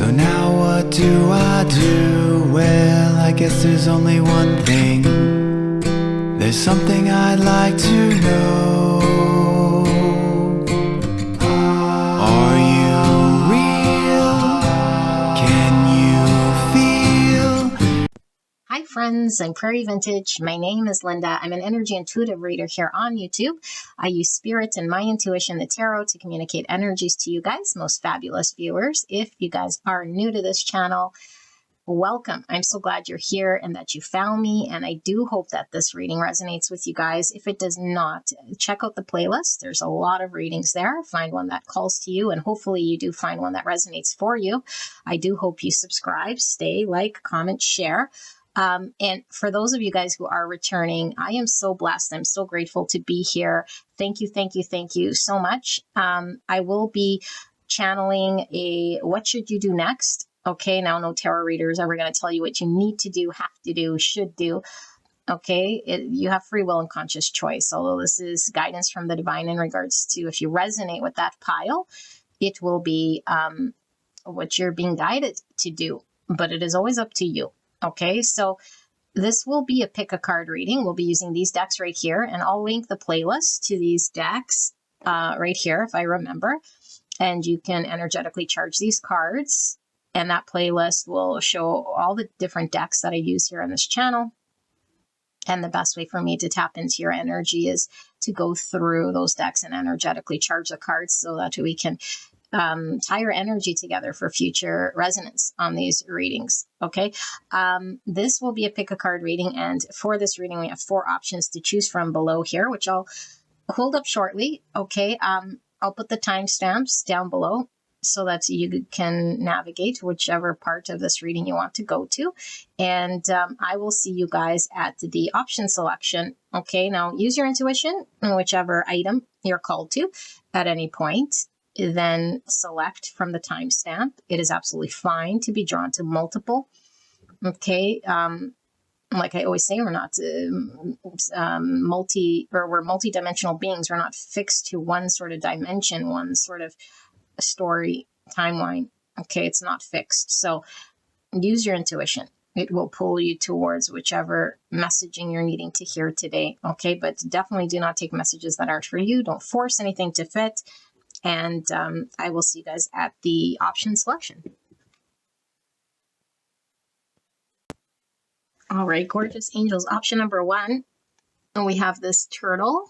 So now what do I do? Well, I guess there's only one thing. There's something I'd like to know. Are you real? Can you feel? Hi friends, I'm Prairie Vintage. My name is Linda. I'm an energy intuitive reader here on YouTube. I use spirit and my intuition, the tarot, to communicate energies to you guys, most fabulous viewers. If you guys are new to this channel, welcome. I'm so glad you're here and that you found me, and I do hope that this reading resonates with you guys. If it does not, check out the playlist. There's a lot of readings there. Find one that calls to you, and hopefully you do find one that resonates for you. I do hope you subscribe, stay, like, comment, share. And for those of you guys who are returning, I am so blessed. I'm so grateful to be here. Thank you, thank you, thank you so much. I will be channeling a What Should You Do Next? Okay, now no tarot reader is ever going to tell you what you need to do, have to do, should do. Okay, you have free will and conscious choice. Although this is guidance from the divine in regards to if you resonate with that pile, it will be what you're being guided to do. But it is always up to you. Okay, so this will be a pick a card reading. We'll be using these decks right here, and I'll link the playlist to these decks right here if I remember. And you can energetically charge these cards. And that playlist will show all the different decks that I use here on this channel. And the best way for me to tap into your energy is to go through those decks and energetically charge the cards so that we can tie your energy together for future resonance on these readings. Okay. This will be a pick a card reading. And for this reading, we have 4 options to choose from below here, which I'll hold up shortly. Okay. I'll put the timestamps down below, so that you can navigate whichever part of this reading you want to go to. And I will see you guys at the option selection. Okay, now use your intuition in whichever item you're called to at any point. Then select from the timestamp. It is absolutely fine to be drawn to multiple. Okay, like I always say, we're not we're multi-dimensional beings. We're not fixed to one sort of dimension, one sort of story timeline. Okay, it's not fixed. So use your intuition. It will pull you towards whichever messaging you're needing to hear today. Okay, but definitely do not take messages that aren't for you. Don't force anything to fit. And I will see you guys at the option selection. All right, gorgeous angels. Option number 1, and we have this turtle.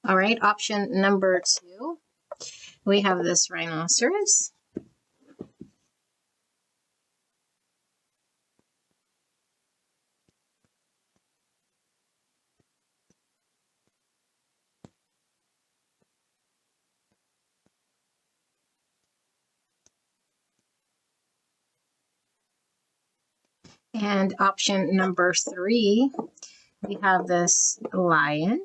All right, option number 2, we have this rhinoceros. And option number 3, we have this lion.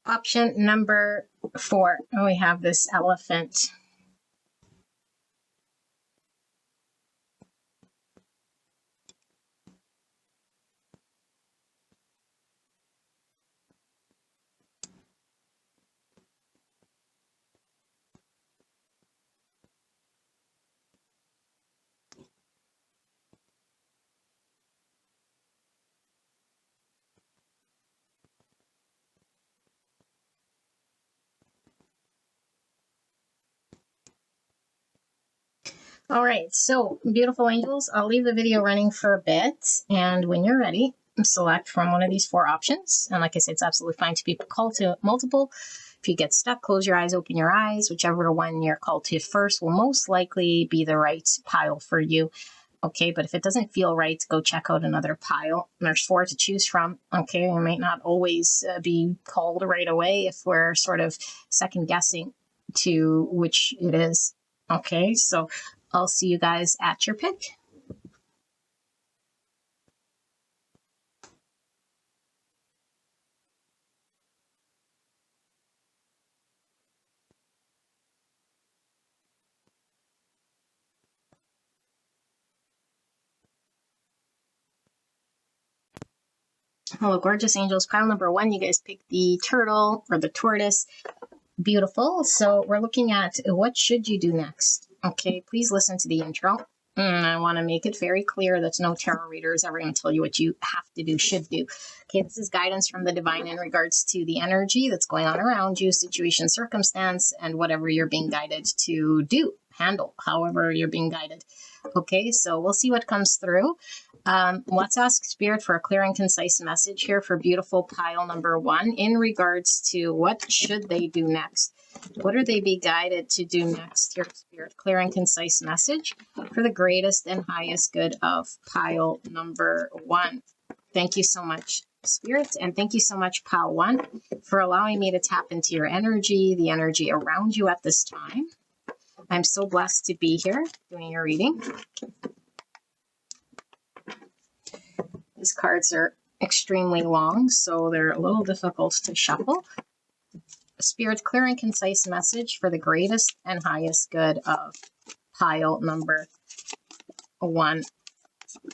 Option number 4, we have this elephant. All right, so beautiful angels, I'll leave the video running for a bit, and when you're ready, select from one of these 4 options. And like I said, it's absolutely fine to be called to multiple. If you get stuck, close your eyes, open your eyes. Whichever one you're called to first will most likely be the right pile for you. Okay, but if it doesn't feel right, go check out another pile. There's 4 to choose from. Okay, we might not always be called right away if we're sort of second guessing to which it is. Okay, so I'll see you guys at your pick. Hello, gorgeous angels. Pile number 1, you guys picked the turtle or the tortoise. Beautiful. So we're looking at what should you do next. Okay, please listen to the intro. I want to make it very clear that no tarot reader is ever going to tell you what you have to do, should do. Okay, this is guidance from the divine in regards to the energy that's going on around you, situation, circumstance, and whatever you're being guided to do, handle, however you're being guided. Okay, so we'll see what comes through. Let's ask Spirit for a clear and concise message here for beautiful pile number 1 in regards to what should they do next. What are they be guided to do next here, Spirit? Clear and concise message for the greatest and highest good of pile number 1. Thank you so much, Spirit, and thank you so much, pile 1, for allowing me to tap into your energy, the energy around you at this time. I'm so blessed to be here doing your reading. These cards are extremely long, so they're a little difficult to shuffle. Spirit, clear and concise message for the greatest and highest good of pile number 1.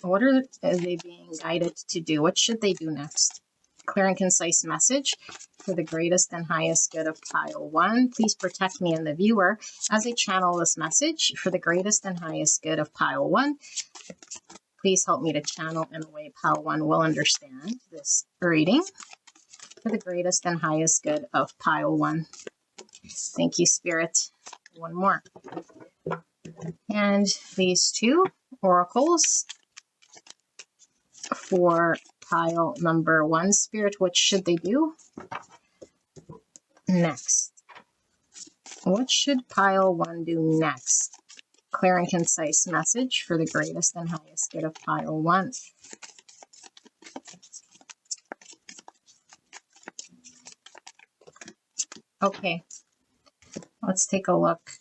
What are they being guided to do? What should they do next? Clear and concise message for the greatest and highest good of pile 1. Please protect me and the viewer as I channel this message for the greatest and highest good of pile 1. Please help me to channel in a way pile 1 will understand this reading for the greatest and highest good of pile 1. Thank you, Spirit. One more. And these 2 oracles for pile number 1. Spirit, what should they do next? What should pile 1 do next? Clear and concise message for the greatest and highest good of pile 1. Okay, let's take a look.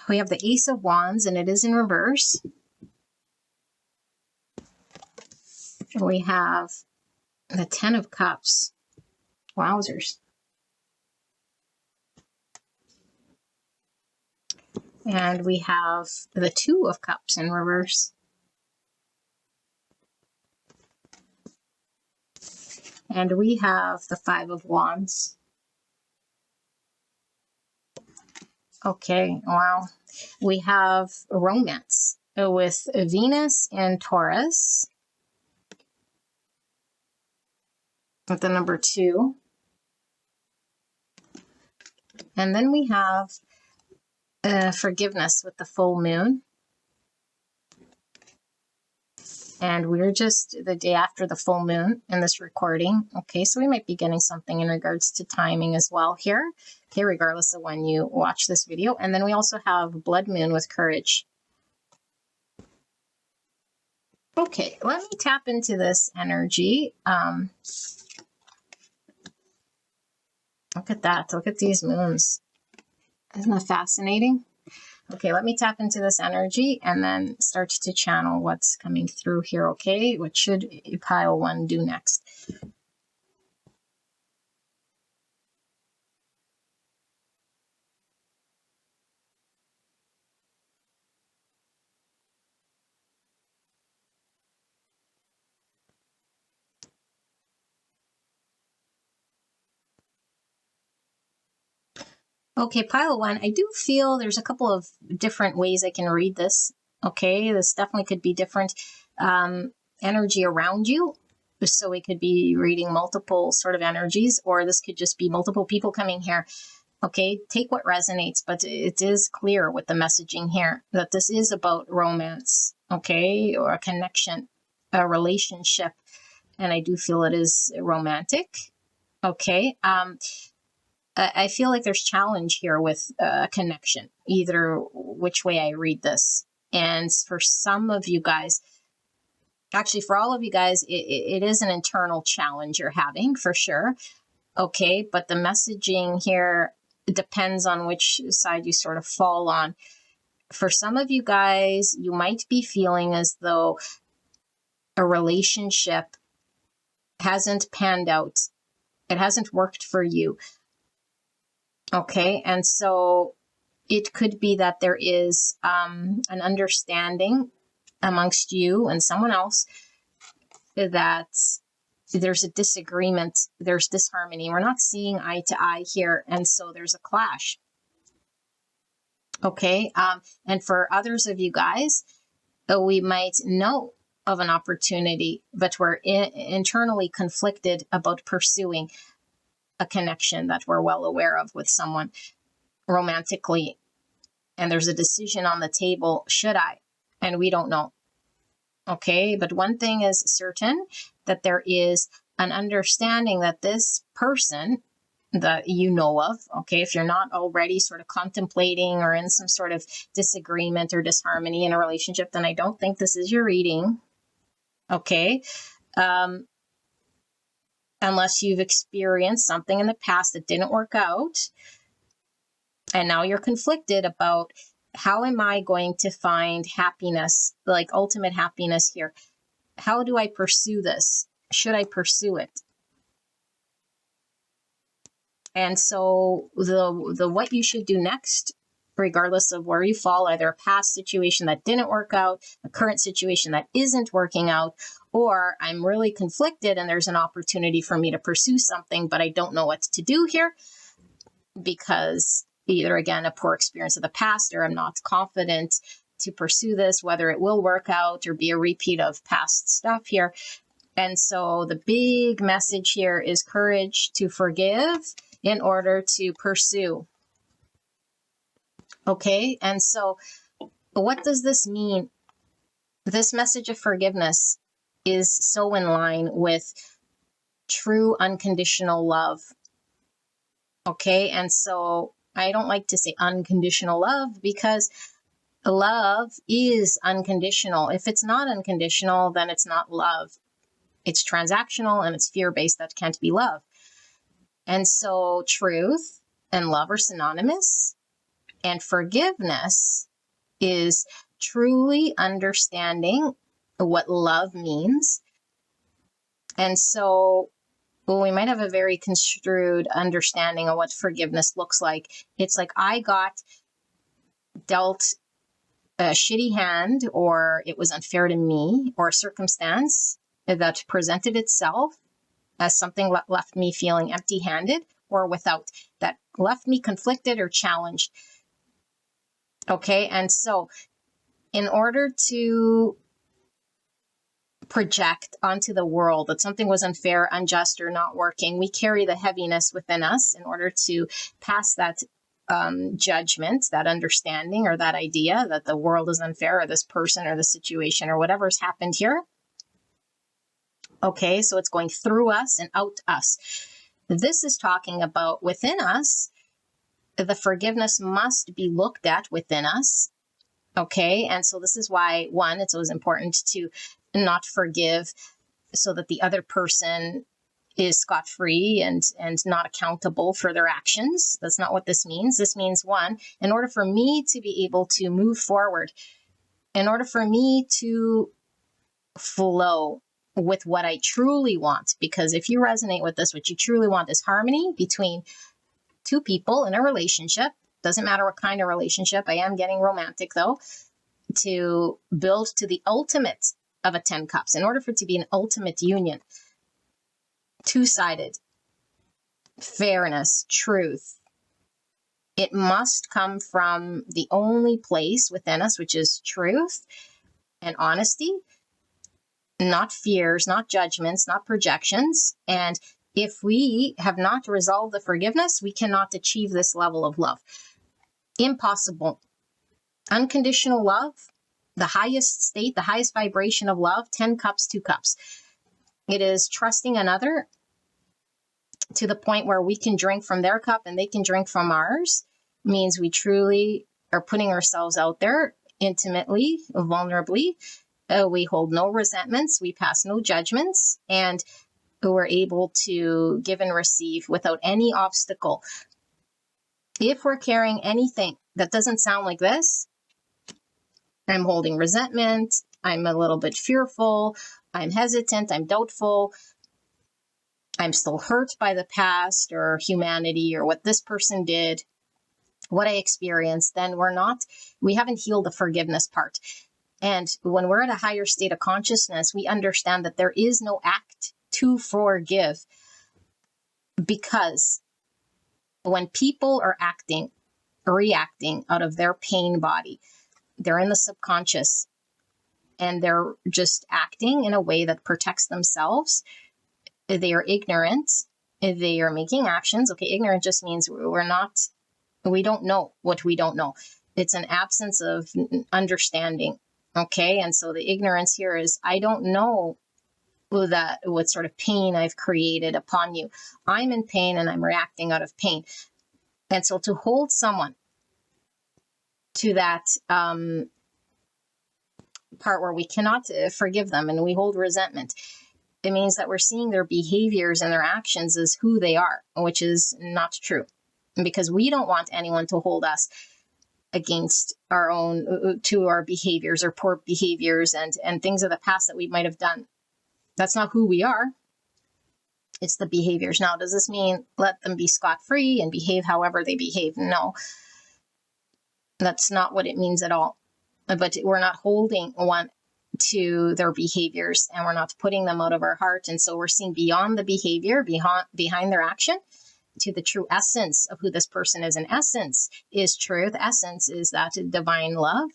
We have the Ace of Wands, and it is in reverse. We have the 10 of Cups. Wowzers. And we have the 2 of Cups in reverse. And we have the 5 of Wands. Okay, wow. We have romance with Venus and Taurus. With the number 2. And then we have forgiveness with the full moon. And we're just the day after the full moon in this recording. Okay, so we might be getting something in regards to timing as well here. Okay, regardless of when you watch this video. And then we also have blood moon with courage. Okay, let me tap into this energy. Look at that. Look at these moons. Isn't that fascinating? Okay, let me tap into this energy and then start to channel what's coming through here, okay? What should pile 1 do next? Okay, pile 1, I do feel there's a couple of different ways I can read this. Okay, this definitely could be different energy around you. So we could be reading multiple sort of energies, or this could just be multiple people coming here. Okay, take what resonates, but it is clear with the messaging here that this is about romance, okay, or a connection, a relationship. and I do feel it is romantic. Okay. I feel like there's challenge here with connection, either which way I read this. And for some of you guys, actually, for all of you guys, it is an internal challenge you're having for sure. Okay. But the messaging here depends on which side you sort of fall on. For some of you guys, you might be feeling as though a relationship hasn't panned out. It hasn't worked for you. Okay. And so it could be that there is an understanding amongst you and someone else that there's a disagreement, there's disharmony. We're not seeing eye to eye here. And so there's a clash. Okay. And for others of you guys, we might know of an opportunity, but we're internally conflicted about pursuing a connection that we're well aware of with someone romantically. And there's a decision on the table, should I? And we don't know. Okay, but one thing is certain, that there is an understanding that this person that you know of, okay, if you're not already sort of contemplating or in some sort of disagreement or disharmony in a relationship, then I don't think this is your reading. Okay. Unless you've experienced something in the past that didn't work out, and now you're conflicted about how am I going to find happiness, like ultimate happiness here? How do I pursue this? Should I pursue it? And so the what you should do next, regardless of where you fall, either a past situation that didn't work out, a current situation that isn't working out, or I'm really conflicted and there's an opportunity for me to pursue something, but I don't know what to do here because either, again, a poor experience of the past, or I'm not confident to pursue this, whether it will work out or be a repeat of past stuff here. And so the big message here is courage to forgive in order to pursue. Okay, and so what does this mean? This message of forgiveness is so in line with true unconditional love. Okay, and so I don't like to say unconditional love because love is unconditional. If it's not unconditional, then it's not love. It's transactional and it's fear-based. That can't be love. And so truth and love are synonymous, and forgiveness is truly understanding what love means. And so we might have a very construed understanding of what forgiveness looks like. It's like I got dealt a shitty hand, or it was unfair to me, or a circumstance that presented itself as something that left me feeling empty-handed or without, that left me conflicted or challenged. Okay, and so in order to project onto the world that something was unfair, unjust, or not working, we carry the heaviness within us in order to pass that judgment, that understanding, or that idea that the world is unfair, or this person, or the situation, or whatever's happened here. Okay, so it's going through us and out us. This is talking about within us. The forgiveness must be looked at within us. Okay, and so this is why, one, it's always important to not forgive so that the other person is scot-free and not accountable for their actions. That's not what this means. This means, one, in order for me to be able to move forward, in order for me to flow with what I truly want, because if you resonate with this, what you truly want is harmony between two people in a relationship. Doesn't matter what kind of relationship. I am getting romantic though, to build to the ultimate of a 10 cups. In order for it to be an ultimate union, two-sided, fairness, truth, it must come from the only place within us, which is truth and honesty, not fears, not judgments, not projections. And if we have not resolved the forgiveness, we cannot achieve this level of love. Impossible. Unconditional love, the highest state, the highest vibration of love, 10 cups, 2 cups. It is trusting another to the point where we can drink from their cup and they can drink from ours. Means we truly are putting ourselves out there intimately, vulnerably. We hold no resentments, we pass no judgments, and we're able to give and receive without any obstacle. If we're carrying anything that doesn't sound like this, I'm holding resentment, I'm a little bit fearful, I'm hesitant, I'm doubtful, I'm still hurt by the past or humanity or what this person did, what I experienced, then we haven't healed the forgiveness part. And when we're at a higher state of consciousness, we understand that there is no act to forgive, because when people are reacting out of their pain body, they're in the subconscious and they're just acting in a way that protects themselves. They are ignorant. They are making actions. Okay, ignorant just means we don't know what we don't know. It's an absence of understanding. Okay, and so the ignorance here is, I don't know what sort of pain I've created upon you. I'm in pain and I'm reacting out of pain. And so to hold someone to that part where we cannot forgive them and we hold resentment, it means that we're seeing their behaviors and their actions as who they are, which is not true. Because we don't want anyone to hold us against our own, to our behaviors or poor behaviors and things of the past that we might have done. That's not who we are. It's the behaviors. Now, does this mean let them be scot-free and behave however they behave? No, that's not what it means at all. But we're not holding one to their behaviors and we're not putting them out of our heart. And so we're seeing beyond the behavior, behind their action, to the true essence of who this person is. And essence is truth. Essence is that divine love.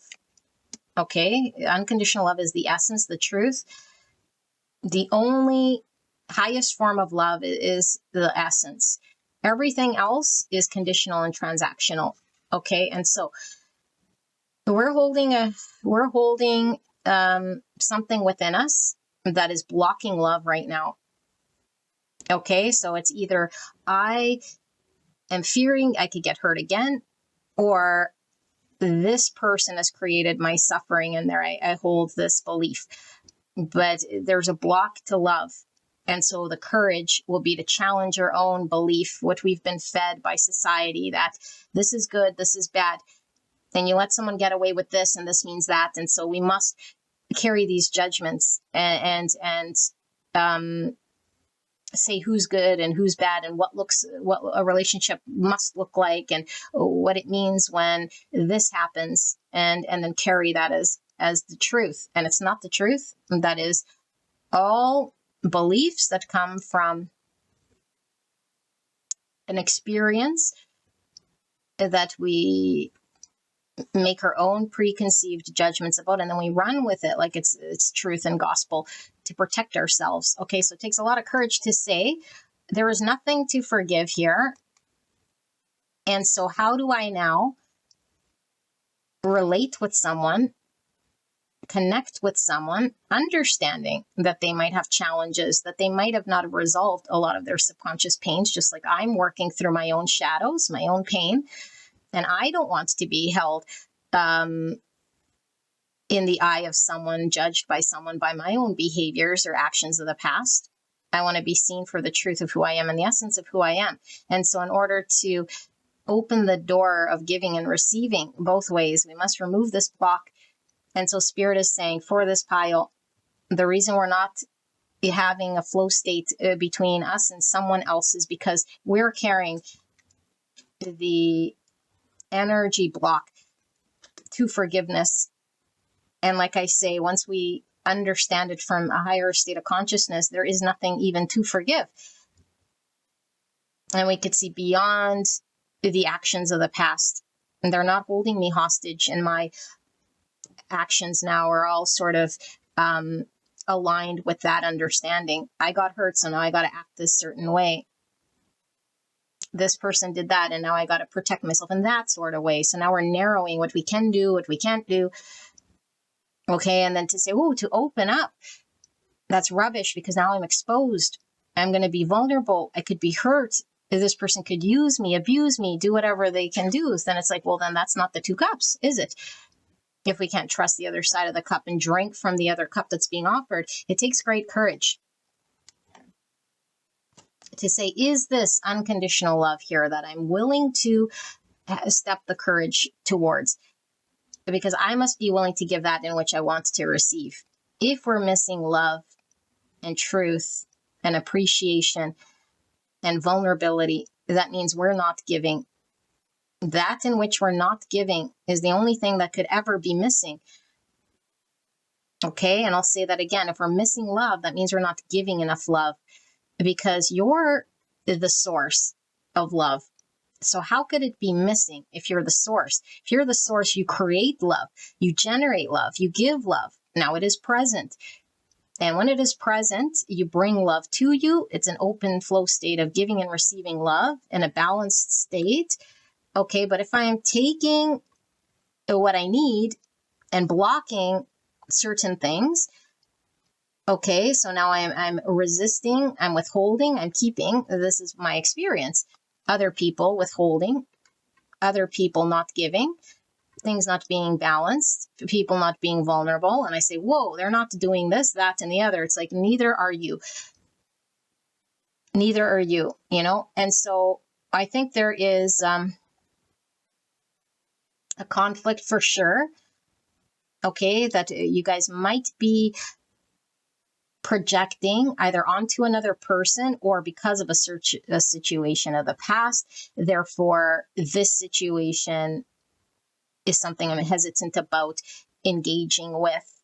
Okay, unconditional love is the essence, the truth. The only highest form of love is the essence. Everything else is conditional and transactional. Okay, and so we're holding something within us that is blocking love right now. Okay, so it's either I am fearing I could get hurt again, or this person has created my suffering, and there I hold this belief. But there's a block to love. And so the courage will be to challenge your own belief, what we've been fed by society, that this is good, this is bad. And you let someone get away with this, and this means that. And so we must carry these judgments and say who's good and who's bad, and what a relationship must look like, and what it means when this happens, and then carry that as the truth. And it's not the truth. That is all beliefs that come from an experience that we make our own preconceived judgments about, and then we run with it like it's truth and gospel to protect ourselves. Okay, so it takes a lot of courage to say there is nothing to forgive here. And so how do I now relate with someone, connect with someone, understanding that they might have challenges, that they might have not resolved a lot of their subconscious pains, just like I'm working through my own shadows, my own pain. And I don't want to be held in the eye of someone, judged by someone by my own behaviors or actions of the past. I want to be seen for the truth of who I am and the essence of who I am. And so in order to open the door of giving and receiving both ways, we must remove this block. And so Spirit is saying for this pile, the reason we're not having a flow state between us and someone else is because we're carrying the energy block to forgiveness. And like I say, once we understand it from a higher state of consciousness, there is nothing even to forgive. And we could see beyond the actions of the past. And they're not holding me hostage, and my actions now are all sort of aligned with that understanding. I got hurt, so now I got to act this certain way. This person did that, and now I got to protect myself in that sort of way. So now we're narrowing what we can do, what we can't do. Okay, and then to say, to open up That's rubbish, because now I'm exposed. I'm going to be vulnerable. I could be hurt. This person could use me, abuse me, do whatever they can do. Then it's like, well, then that's not the two cups, is it? If we can't trust the other side of the cup and drink from the other cup that's being offered, it takes great courage to say, is this unconditional love here that I'm willing to step the courage towards? Because I must be willing to give that in which I want to receive. If we're missing love and truth and appreciation and vulnerability, that means we're not giving. That in which we're not giving is the only thing that could ever be missing. Okay, and I'll say that again. If we're missing love, that means we're not giving enough love, because you're the source of love. So how could it be missing if you're the source? If you're the source, you create love, you generate love, you give love. Now it is present. And when it is present, you bring love to you. It's an open flow state of giving and receiving love in a balanced state. Okay, but if I am taking what I need and blocking certain things, okay, so now I'm resisting, I'm withholding, I'm keeping. This is my experience. Other people withholding, other people not giving, things not being balanced, people not being vulnerable. And I say, whoa, they're not doing this, that, and the other. It's like, neither are you. Neither are you, you know? And so I think there is a conflict for sure. Okay, that you guys might be projecting either onto another person or because of a situation of the past. Therefore, this situation is something I'm hesitant about engaging with.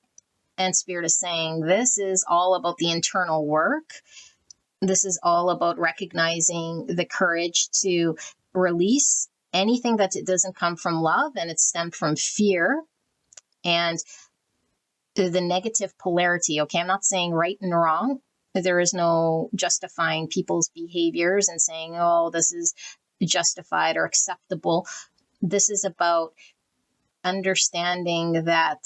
And Spirit is saying this is all about the internal work. This is all about recognizing the courage to release anything that it doesn't come from love and it's stemmed from fear and the negative polarity. Okay, I'm not saying right and wrong. There is no justifying people's behaviors and saying, oh, this is justified or acceptable. This is about understanding that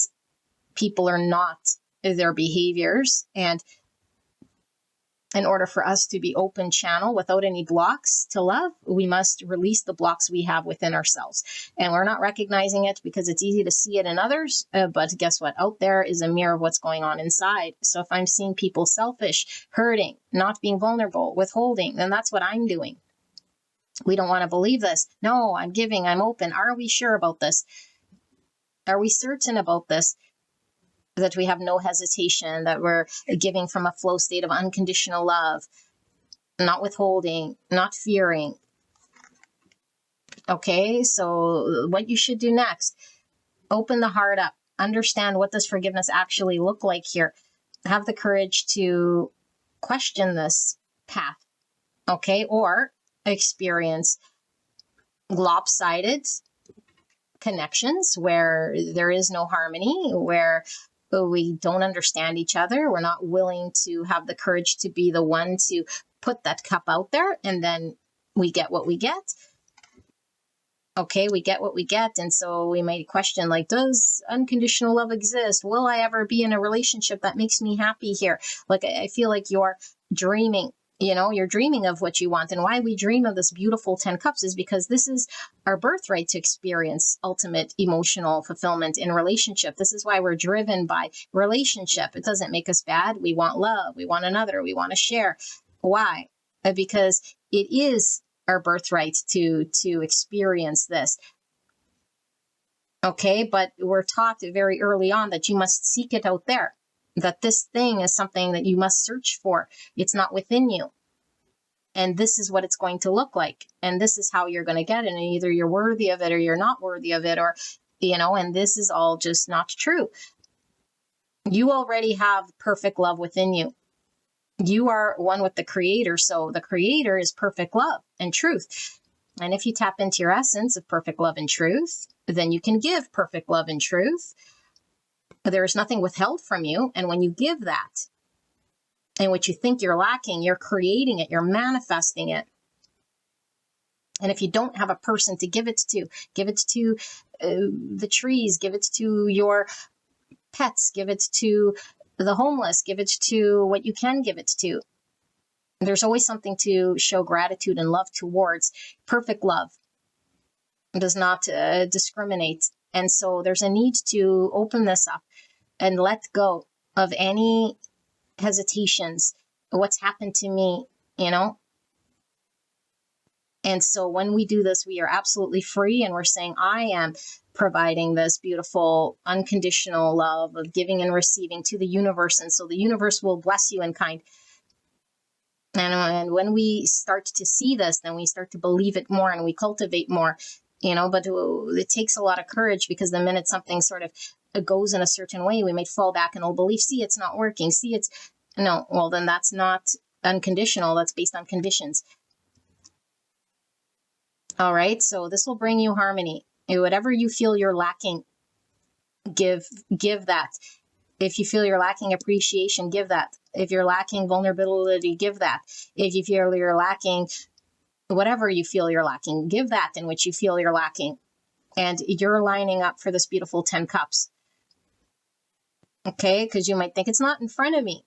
people are not their behaviors. And in order for us to be open channel without any blocks to love, we must release the blocks we have within ourselves. And we're not recognizing it because it's easy to see it in others. But guess what? Out there is a mirror of what's going on inside. So if I'm seeing people selfish, hurting, not being vulnerable, withholding, then that's what I'm doing. We don't want to believe this. No, I'm giving, I'm open. Are we sure about this? Are we certain about this? That we have no hesitation, that we're giving from a flow state of unconditional love, not withholding, not fearing. Okay, so what you should do next, open the heart up, understand what does forgiveness actually look like here. Have the courage to question this path, okay, or experience lopsided connections where there is no harmony, where we don't understand each other. We're not willing to have the courage to be the one to put that cup out there, and then we get what we get. Okay, we get what we get. And so we might question, like, does unconditional love exist? Will I ever be in a relationship that makes me happy here? Like, I feel like you're dreaming. You know, you're dreaming of what you want. And why we dream of this beautiful 10 cups is because this is our birthright to experience ultimate emotional fulfillment in relationship. This is why we're driven by relationship. It doesn't make us bad. We want love. We want another. We want to share. Why? Because it is our birthright to experience this. Okay, but we're taught very early on that you must seek it out there, that this thing is something that you must search for. It's not within you. And this is what it's going to look like. And this is how you're going to get it. And either you're worthy of it or you're not worthy of it, or, you know, and this is all just not true. You already have perfect love within you. You are one with the Creator. So the Creator is perfect love and truth. And if you tap into your essence of perfect love and truth, then you can give perfect love and truth. There is nothing withheld from you. And when you give that, and what you think you're lacking, you're creating it, you're manifesting it. And if you don't have a person to give it to the trees, give it to your pets, give it to the homeless, give it to what you can give it to. There's always something to show gratitude and love towards. Perfect love does not discriminate. And so there's a need to open this up and let go of any hesitations. What's happened to me, you know? And so when we do this, we are absolutely free, and we're saying, I am providing this beautiful, unconditional love of giving and receiving to the universe. And so the universe will bless you in kind. And when we start to see this, then we start to believe it more and we cultivate more, you know, but it takes a lot of courage, because the minute something sort of goes in a certain way, we may fall back in old belief. See, it's not working. See, it's no. Well, then that's not unconditional. That's based on conditions. All right. So this will bring you harmony. Whatever you feel you're lacking, give that. If you feel you're lacking appreciation, give that. If you're lacking vulnerability, give that. If you feel you're lacking whatever you feel you're lacking, give that in which you feel you're lacking. And you're lining up for this beautiful 10 cups. Okay? Because you might think, it's not in front of me.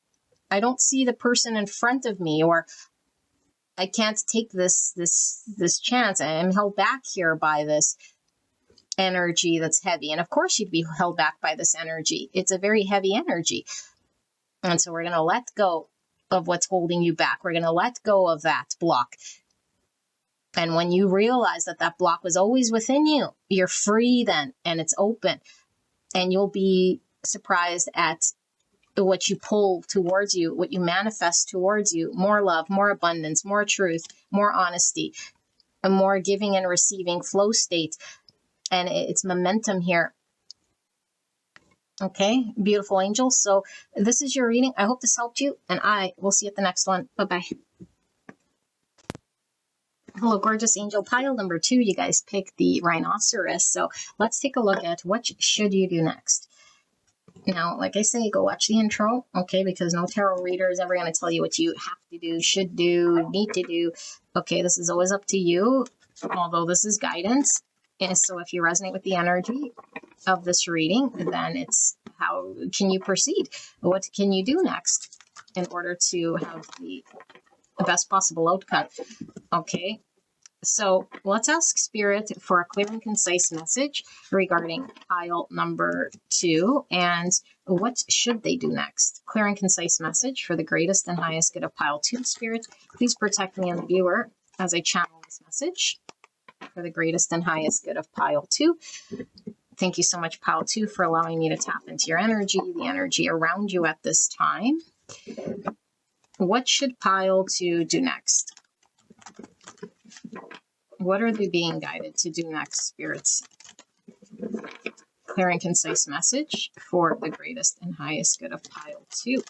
I don't see the person in front of me, or I can't take this chance. I'm held back here by this energy that's heavy. And of course you'd be held back by this energy. It's a very heavy energy. And so we're going to let go of what's holding you back. We're going to let go of that block. And when you realize that that block was always within you, you're free then, and it's open. And you'll be surprised at what you pull towards you, what you manifest towards you. More love, more abundance, more truth, more honesty, and more giving and receiving flow state. And it's momentum here. Okay, beautiful angels. So this is your reading. I hope this helped you, and I will see you at the next one. Bye-bye. Hello, gorgeous angel pile number 2. You guys picked the rhinoceros. So let's take a look at what should you do next. Now, like I say, go watch the intro, okay, because no tarot reader is ever going to tell you what you have to do, should do, need to do. Okay, this is always up to you, although this is guidance. And so if you resonate with the energy of this reading, then it's how can you proceed? What can you do next in order to have the best possible outcome? Okay, so let's ask Spirit for a clear and concise message regarding pile number 2, and what should they do next? Clear and concise message for the greatest and highest good of pile 2. Spirit, please protect me and the viewer as I channel this message for the greatest and highest good of pile 2. Thank you so much, pile 2, for allowing me to tap into your energy, the energy around you at this time. What should pile 2 do next? What are they being guided to do next, spirits? Clear and concise message for the greatest and highest good of pile 2.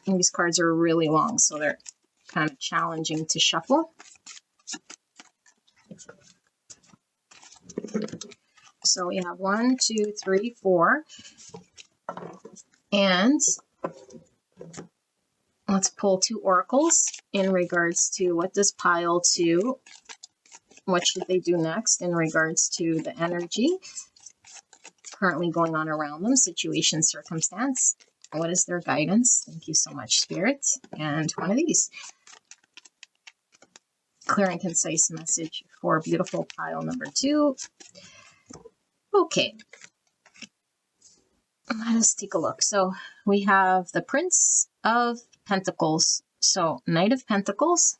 And these cards are really long, so they're kind of challenging to shuffle. So we have 1, 2, 3, 4. And let's pull 2 oracles in regards to what does pile 2, what should they do next in regards to the energy currently going on around them, situation, circumstance. What is their guidance? Thank you so much, Spirit. And one of these. Clear and concise message for beautiful pile number 2. Okay. Let us take a look. So we have the Prince of Pentacles. So Knight of Pentacles.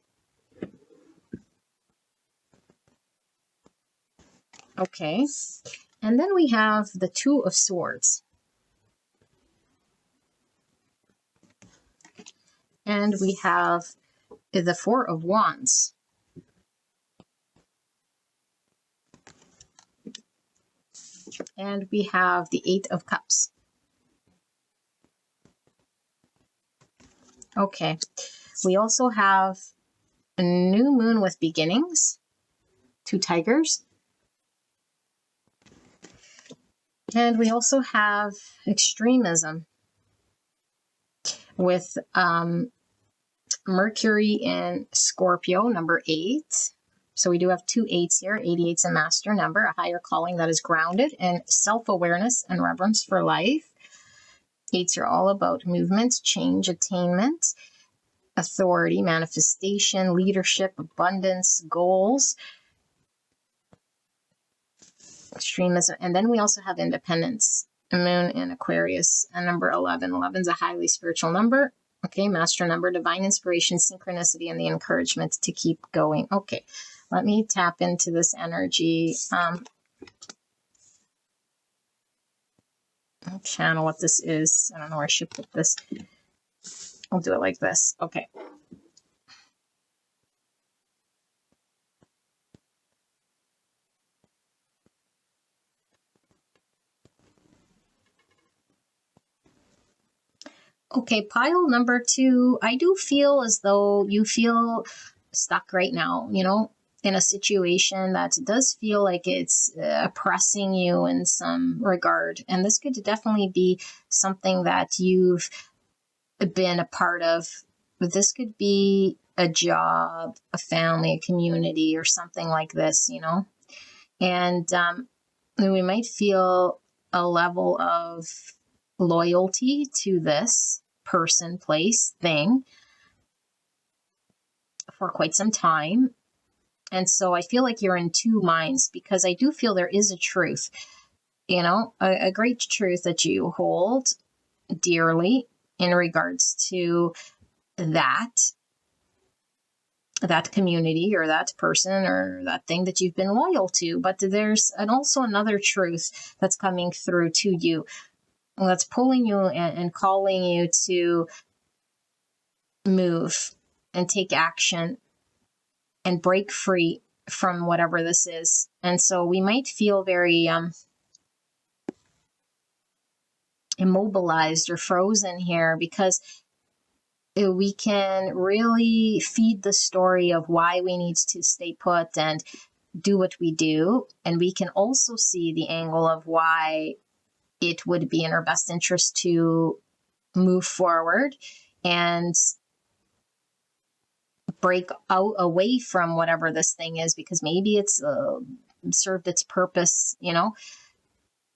Okay. And then we have the Two of Swords. And we have the Four of Wands. And we have the Eight of Cups. Okay. We also have a new moon with beginnings. 2 tigers. And we also have extremism with Mercury in Scorpio, number 8. So we do have 2 8s here. 88's a master number, a higher calling that is grounded in self-awareness and reverence for life. Eights are all about movement, change, attainment, authority, manifestation, leadership, abundance, goals, extremism. And then we also have independence, moon in Aquarius, and number 11. 11 is a highly spiritual number. Okay, master number, divine inspiration, synchronicity, and the encouragement to keep going. Okay, let me tap into this energy. I'll channel what this is. I don't know where I should put this. I'll do it like this. Okay. Okay, pile number 2. I do feel as though you feel stuck right now, in a situation that does feel like it's oppressing you in some regard. And this could definitely be something that you've been a part of. This could be a job, a family, a community, or something like this, And we might feel a level of loyalty to this person, place, thing for quite some time. And so I feel like you're in two minds, because I do feel there is a truth, a great truth that you hold dearly in regards to that community or that person or that thing that you've been loyal to. But there's also another truth that's coming through to you, that's pulling you and calling you to move and take action and break free from whatever this is. And so we might feel very immobilized or frozen here, because we can really feed the story of why we need to stay put and do what we do. And we can also see the angle of why it would be in our best interest to move forward and break out away from whatever this thing is, because maybe it's served its purpose,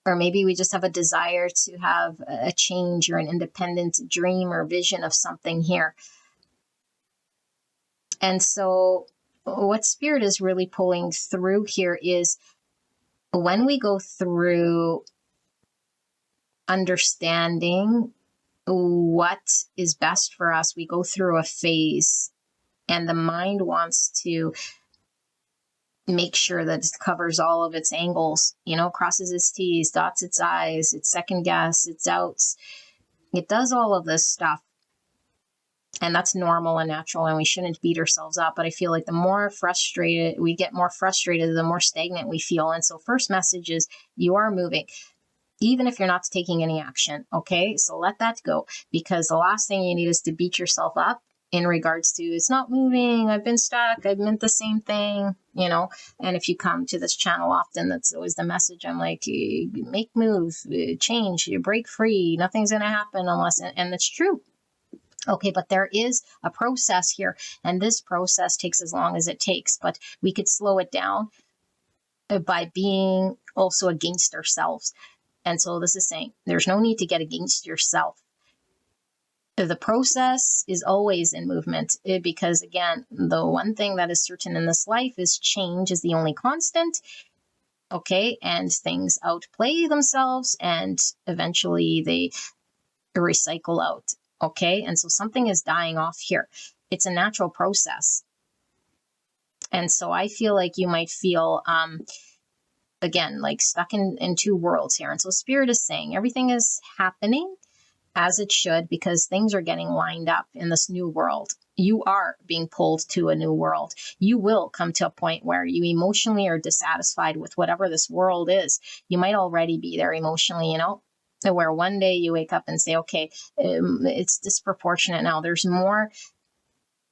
or maybe we just have a desire to have a change or an independent dream or vision of something here. And so what Spirit is really pulling through here is, when we go through understanding what is best for us, we go through a phase, and the mind wants to make sure that it covers all of its angles, crosses its T's, dots its I's, its second guess, its outs. It does all of this stuff. And that's normal and natural, and we shouldn't beat ourselves up. But I feel like the more frustrated we get, the more stagnant we feel. And so first message is, you are moving, even if you're not taking any action. Okay, so let that go, because the last thing you need is to beat yourself up in regards to, it's not moving, I've been stuck, I've meant the same thing, And if you come to this channel often, that's always the message. I'm like, make move, change, you break free, nothing's going to happen unless, and it's true. Okay, but there is a process here, and this process takes as long as it takes, but we could slow it down by being also against ourselves. And so this is saying, there's no need to get against yourself. The process is always in movement, because again, the one thing that is certain in this life is change is the only constant. Okay, and things outplay themselves, and eventually they recycle out. Okay, and so something is dying off here. It's a natural process. And so I feel like you might feel, again, like stuck in two worlds here. And so Spirit is saying everything is happening as it should, because things are getting lined up in this new world. You are being pulled to a new world. You will come to a point where you emotionally are dissatisfied with whatever this world is. You might already be there emotionally, where one day you wake up and say, okay, it's disproportionate now. There's more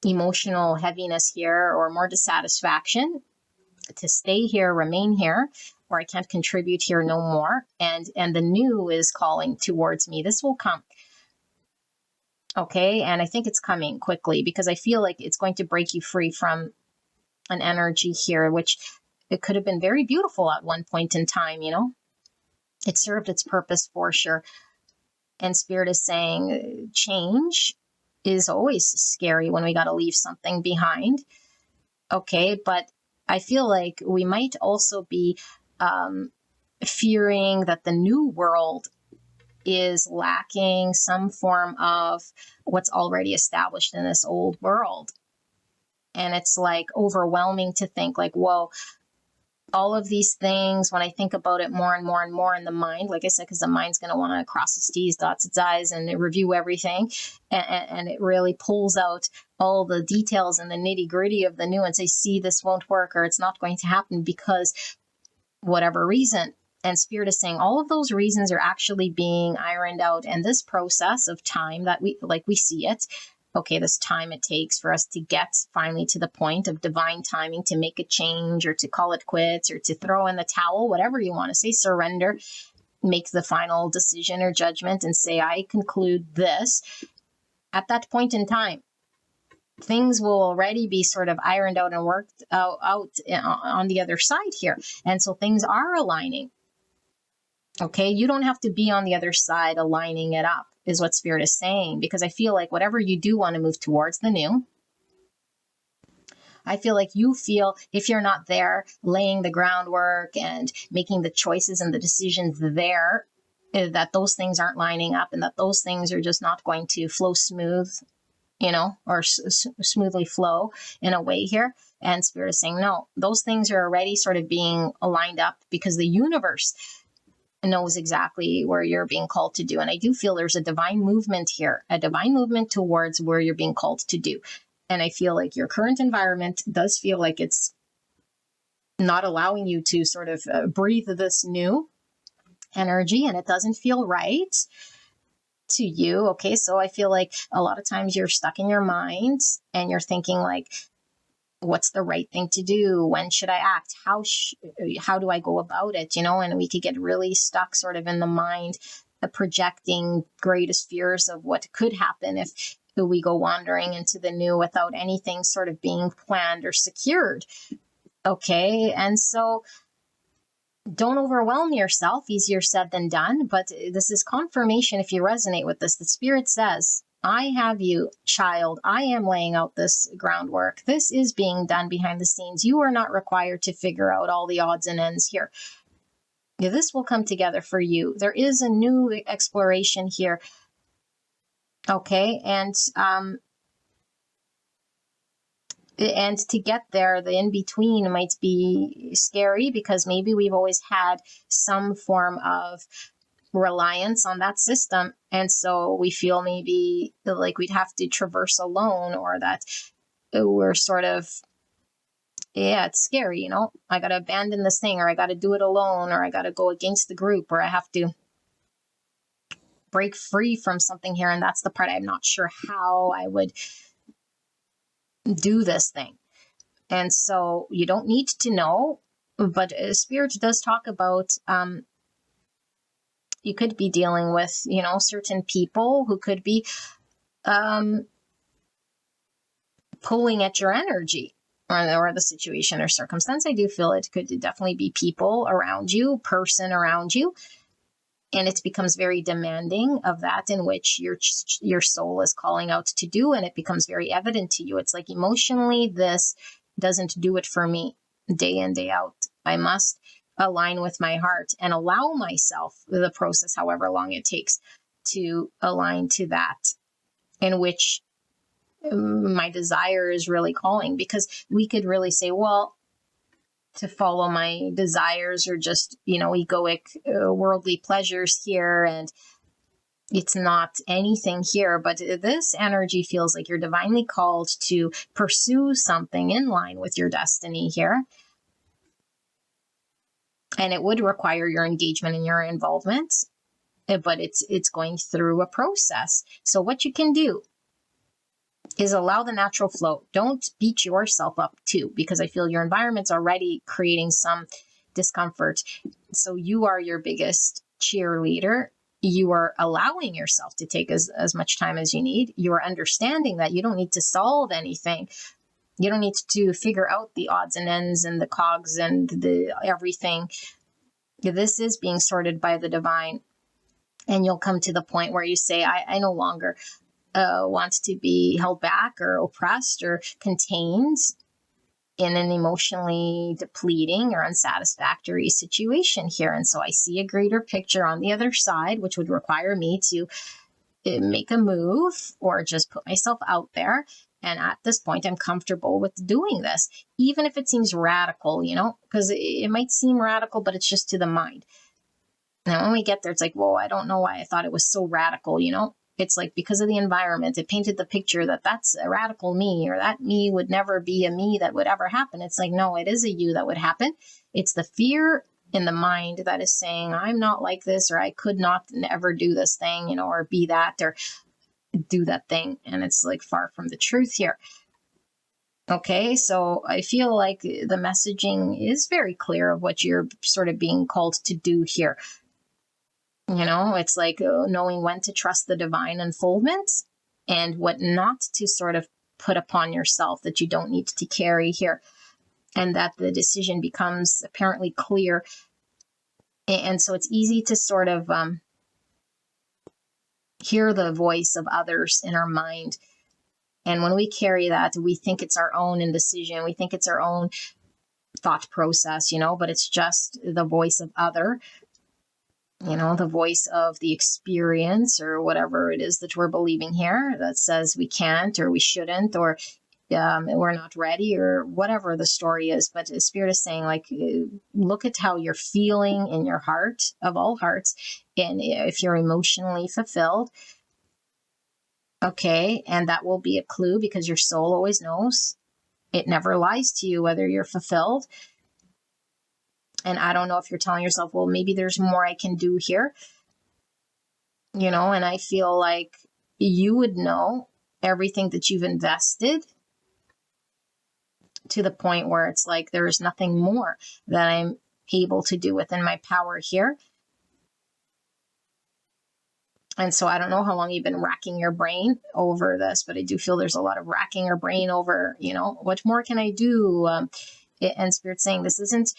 emotional heaviness here, or more dissatisfaction to stay here, remain here, or I can't contribute here no more. And the new is calling towards me. This will come. Okay, and I think it's coming quickly, because I feel like it's going to break you free from an energy here, which it could have been very beautiful at one point in time, It served its purpose for sure. And Spirit is saying change is always scary when we got to leave something behind. Okay, but I feel like we might also be fearing that the new world is lacking some form of what's already established in this old world. And it's like overwhelming to think like, whoa, all of these things, when I think about it more and more and more in the mind, like I said, because the mind's going to want to cross its T's, dots its I's, and review everything. And it really pulls out all the details and the nitty gritty of the new and say, see, this won't work, or it's not going to happen because whatever reason. And Spirit is saying all of those reasons are actually being ironed out. And this process of time that we see it, okay, this time it takes for us to get finally to the point of divine timing to make a change or to call it quits or to throw in the towel, whatever you want to say, surrender, make the final decision or judgment and say, I conclude this. At that point in time, things will already be sort of ironed out and worked out on the other side here. And so things are aligning. Okay, you don't have to be on the other side aligning it up, is what Spirit is saying, because I feel like whatever you do want to move towards the new, I feel like you feel if you're not there laying the groundwork and making the choices and the decisions there, that those things aren't lining up and that those things are just not going to flow smooth, or smoothly flow in a way here. And Spirit is saying, no, those things are already sort of being lined up because the universe knows exactly where you're being called to do. And I do feel there's a divine movement here, a divine movement towards where you're being called to do. And I feel like your current environment does feel like it's not allowing you to sort of breathe this new energy, and it doesn't feel right to you. Okay, so I feel like a lot of times you're stuck in your mind and you're thinking like, what's the right thing to do? When should I act? How do I go about it? And we could get really stuck sort of in the mind, projecting greatest fears of what could happen if we go wandering into the new without anything sort of being planned or secured. Okay, and so don't overwhelm yourself. Easier said than done, but this is confirmation if you resonate with this. The Spirit says, I have you, child. I am laying out this groundwork. This is being done behind the scenes. You are not required to figure out all the odds and ends here. This will come together for you. There is a new exploration here. Okay, and to get there, the in-between might be scary because maybe we've always had some form of reliance on that system, and so we feel maybe like we'd have to traverse alone, or that we're sort of, it's scary, I gotta abandon this thing, or I gotta do it alone, or I gotta go against the group, or I have to break free from something here. And that's the part I'm not sure how I would do this thing. And so you don't need to know, but Spirit does talk about you could be dealing with, certain people who could be pulling at your energy or the situation or circumstance. I do feel it could definitely be people around you, person around you. And it becomes very demanding of that in which your soul is calling out to do. And it becomes very evident to you. It's like emotionally, this doesn't do it for me day in, day out. I must align with my heart and allow myself the process, however long it takes, to align to that in which my desire is really calling. Because we could really say, well, to follow my desires or just, egoic worldly pleasures here, and it's not anything here. But this energy feels like you're divinely called to pursue something in line with your destiny here. And it would require your engagement and your involvement, but it's going through a process. So what you can do is allow the natural flow. Don't beat yourself up too, because I feel your environment's already creating some discomfort. So you are your biggest cheerleader. You are allowing yourself to take as much time as you need. You are understanding that you don't need to solve anything. You don't need to figure out the odds and ends and the cogs and the everything. This is being sorted by the divine. And you'll come to the point where you say, I no longer want to be held back or oppressed or contained in an emotionally depleting or unsatisfactory situation here. And so I see a greater picture on the other side, which would require me to make a move or just put myself out there. And at this point, I'm comfortable with doing this, even if it seems radical, because it might seem radical, but it's just to the mind. Now, when we get there, it's like, whoa, I don't know why I thought it was so radical, It's like because of the environment, it painted the picture that that's a radical me, or that me would never be a me that would ever happen. It's like, no, it is a you that would happen. It's the fear in the mind that is saying, I'm not like this, or I could not ever do this thing, or be that, or do that thing. And it's like far from the truth here. Okay, so I feel like the messaging is very clear of what you're sort of being called to do here. It's like knowing when to trust the divine unfoldment and what not to sort of put upon yourself that you don't need to carry here. And that the decision becomes apparently clear. And so it's easy to sort of hear the voice of others in our mind. And when we carry that, we think it's our own indecision. We think it's our own thought process, but it's just the voice of other. The voice of the experience or whatever it is that we're believing here that says we can't or we shouldn't or we're not ready or whatever the story is. But the Spirit is saying, like, look at how you're feeling in your heart, of all hearts, and if you're emotionally fulfilled. Okay, and that will be a clue because your soul always knows. It never lies to you whether you're fulfilled. And I don't know if you're telling yourself, well, maybe there's more I can do here. And I feel like you would know everything that you've invested to the point where it's like there is nothing more that I'm able to do within my power here. And so I don't know how long you've been racking your brain over this, but I do feel there's a lot of racking your brain over, what more can I do? And Spirit's saying this isn't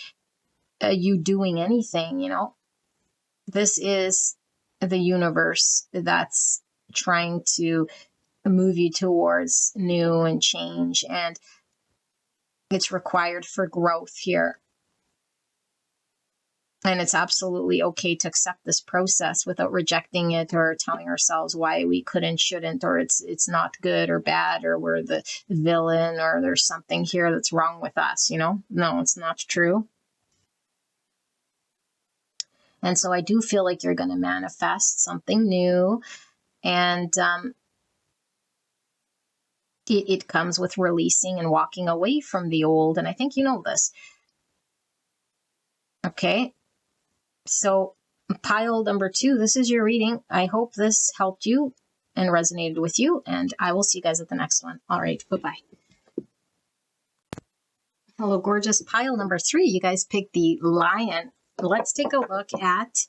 you doing anything, This is the universe that's trying to move you towards new and change, and it's required for growth here. And it's absolutely okay to accept this process without rejecting it or telling ourselves why we couldn't, shouldn't, or it's not good or bad, or we're the villain, or there's something here that's wrong with us, No, it's not true. And so I do feel like you're going to manifest something new. And it comes with releasing and walking away from the old. And I think you know this. Okay. So pile number 2, this is your reading. I hope this helped you and resonated with you. And I will see you guys at the next one. All right. Bye-bye. Hello, gorgeous. Pile number 3. You guys picked the Lion. Let's take a look at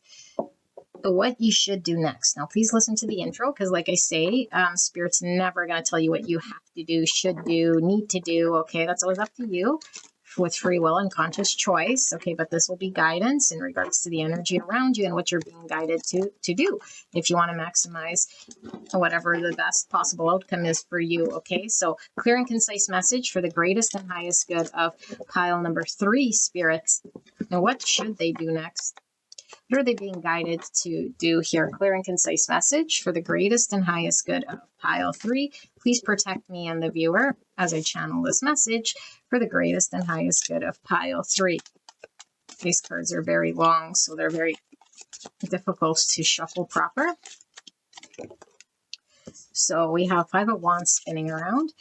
what you should do next. Now, please listen to the intro because, like I say, Spirit's never going to tell you what you have to do, should do, need to do. Okay, that's always up to you with free will and conscious choice. Okay, but this will be guidance in regards to the energy around you and what you're being guided to do if you want to maximize whatever the best possible outcome is for you. Okay, so clear and concise message for the greatest and highest good of pile number 3, spirits. Now, what should they do next? What are they being guided to do here? Clear and concise message for the greatest and highest good of pile 3. Please protect me and the viewer as I channel this message for the greatest and highest good of pile 3. These cards are very long, so they're very difficult to shuffle proper. So we have 5 of Wands spinning around.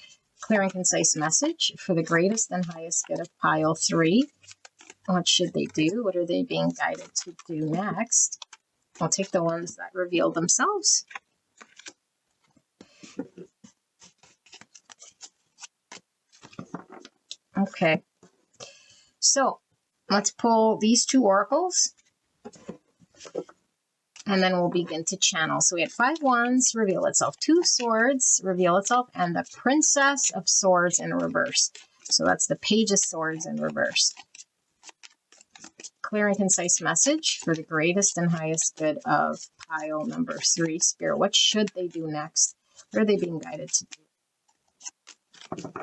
Clear and concise message for the greatest and highest good of pile 3. What should they do? What are they being guided to do next? I'll take the ones that reveal themselves. Okay. So let's pull these 2 oracles. And then we'll begin to channel. So we had 5 Wands, reveal itself. 2 Swords, reveal itself. And the Princess of Swords in reverse. So that's the Page of Swords in reverse. clear and concise message for the greatest and highest good of pile number 3. Spirit, what should they do next? What are they being guided to do?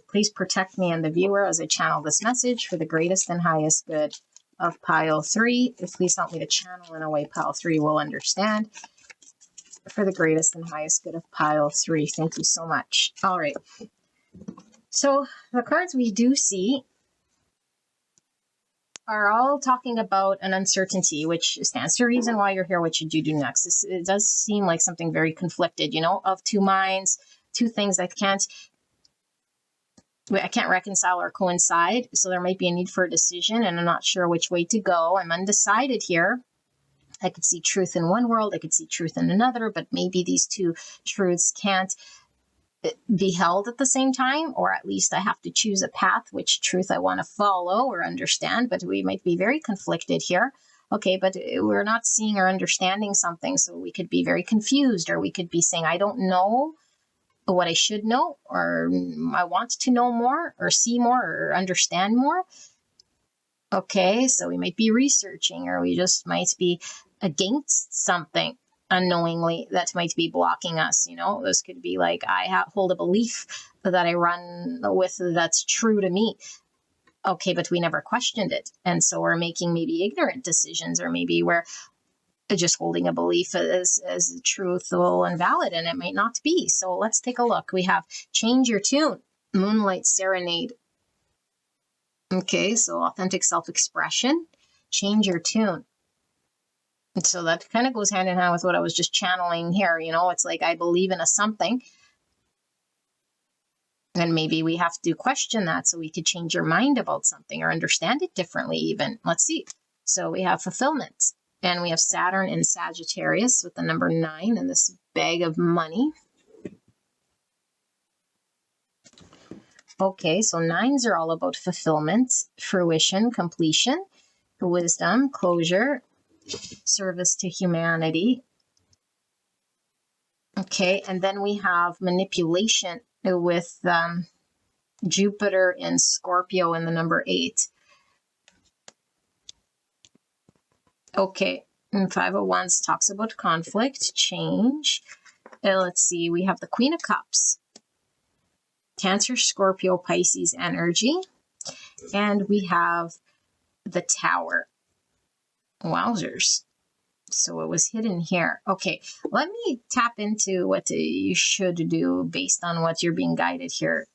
Please protect me and the viewer as I channel this message for the greatest and highest good of pile 3. Please help me to channel in a way pile 3 will understand. For the greatest and highest good of pile 3. Thank you so much. All right. So the cards we do see are all talking about an uncertainty, which stands to reason why you're here. What should you do next? It does seem like something very conflicted, you know, of two minds, two things that I can't reconcile or coincide. So there might be a need for a decision, and I'm not sure which way to go. I'm undecided here. I could see truth in one world, I could see truth in another, but maybe these two truths can't be held at the same time, or at least I have to choose a path, which truth I want to follow or understand, but we might be very conflicted here. Okay, but we're not seeing or understanding something, so we could be very confused, or we could be saying, I don't know what I should know, or I want to know more, or see more, or understand more. Okay, so we might be researching, or we just might be against something unknowingly that might be blocking us. You know, this could be like I hold a belief that I run with that's true to me. Okay, but we never questioned it. And so we're making maybe ignorant decisions, or maybe we're just holding a belief as truthful and valid, and it might not be. So let's take a look. We have change your tune, Moonlight Serenade. Okay, so authentic self-expression, change your tune. And so that kind of goes hand in hand with what I was just channeling here. You know, it's like I believe in a something, and maybe we have to question that so we could change your mind about something or understand it differently even. Let's see. So we have fulfillment, and we have Saturn in Sagittarius with the number 9 and this bag of money. Okay, so 9s are all about fulfillment, fruition, completion, wisdom, closure, service to humanity. Okay, and then we have manipulation with Jupiter in Scorpio in the number 8. Okay, and 501s talks about conflict, change. Let's see, we have the Queen of Cups, Cancer, Scorpio, Pisces energy, and we have the Tower. Wowzers. So it was hidden here. Okay, let me tap into what you should do based on what you're being guided here.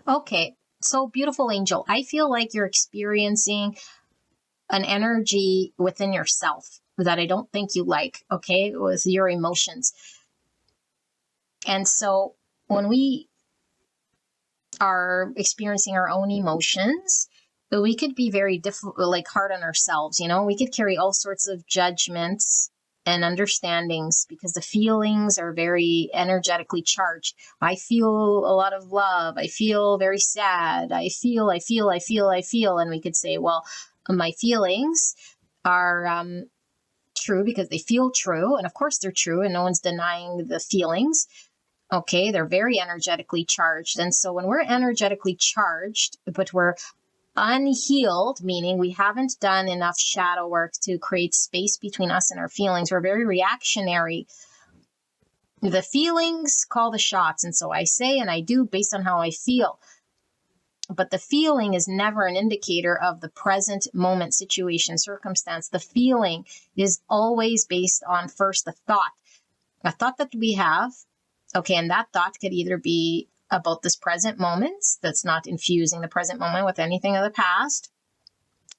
Okay, so beautiful angel, I feel like you're experiencing an energy within yourself that I don't think you like, okay, with your emotions. And so when we are experiencing our own emotions, we could be very like hard on ourselves, you know, we could carry all sorts of judgments and understandings because the feelings are very energetically charged. I feel a lot of love. I feel very sad. I feel, and we could say, well, my feelings are true because they feel true. And of course they're true, and no one's denying the feelings. Okay, they're very energetically charged. And so when we're energetically charged, but we're unhealed, meaning we haven't done enough shadow work to create space between us and our feelings, we're very reactionary. The feelings call the shots. And so I say and I do based on how I feel. But the feeling is never an indicator of the present moment, situation, circumstance. The feeling is always based on first the thought. A thought that we have. Okay, and that thought could either be about this present moment that's not infusing the present moment with anything of the past,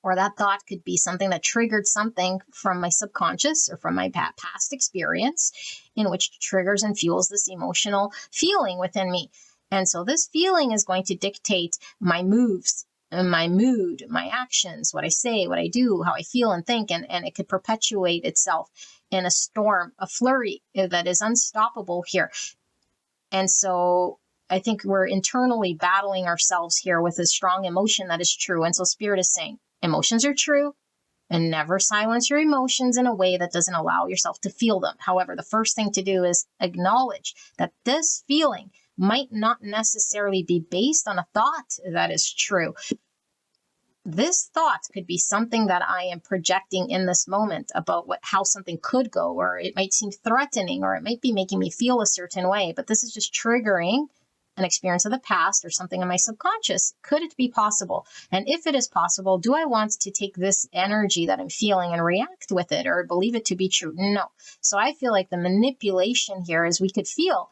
or that thought could be something that triggered something from my subconscious or from my past experience, in which triggers and fuels this emotional feeling within me. And so this feeling is going to dictate my moves, my mood, my actions, what I say, what I do, how I feel and think, and it could perpetuate itself in a storm, a flurry that is unstoppable here. And so I think we're internally battling ourselves here with a strong emotion that is true. And so Spirit is saying emotions are true, and never silence your emotions in a way that doesn't allow yourself to feel them. However, the first thing to do is acknowledge that this feeling might not necessarily be based on a thought that is true. This thought could be something that I am projecting in this moment about how something could go, or it might seem threatening, or it might be making me feel a certain way, but this is just triggering an experience of the past or something in my subconscious. Could it be possible? And if it is possible, do I want to take this energy that I'm feeling and react with it or believe it to be true? No. So I feel like the manipulation here is we could feel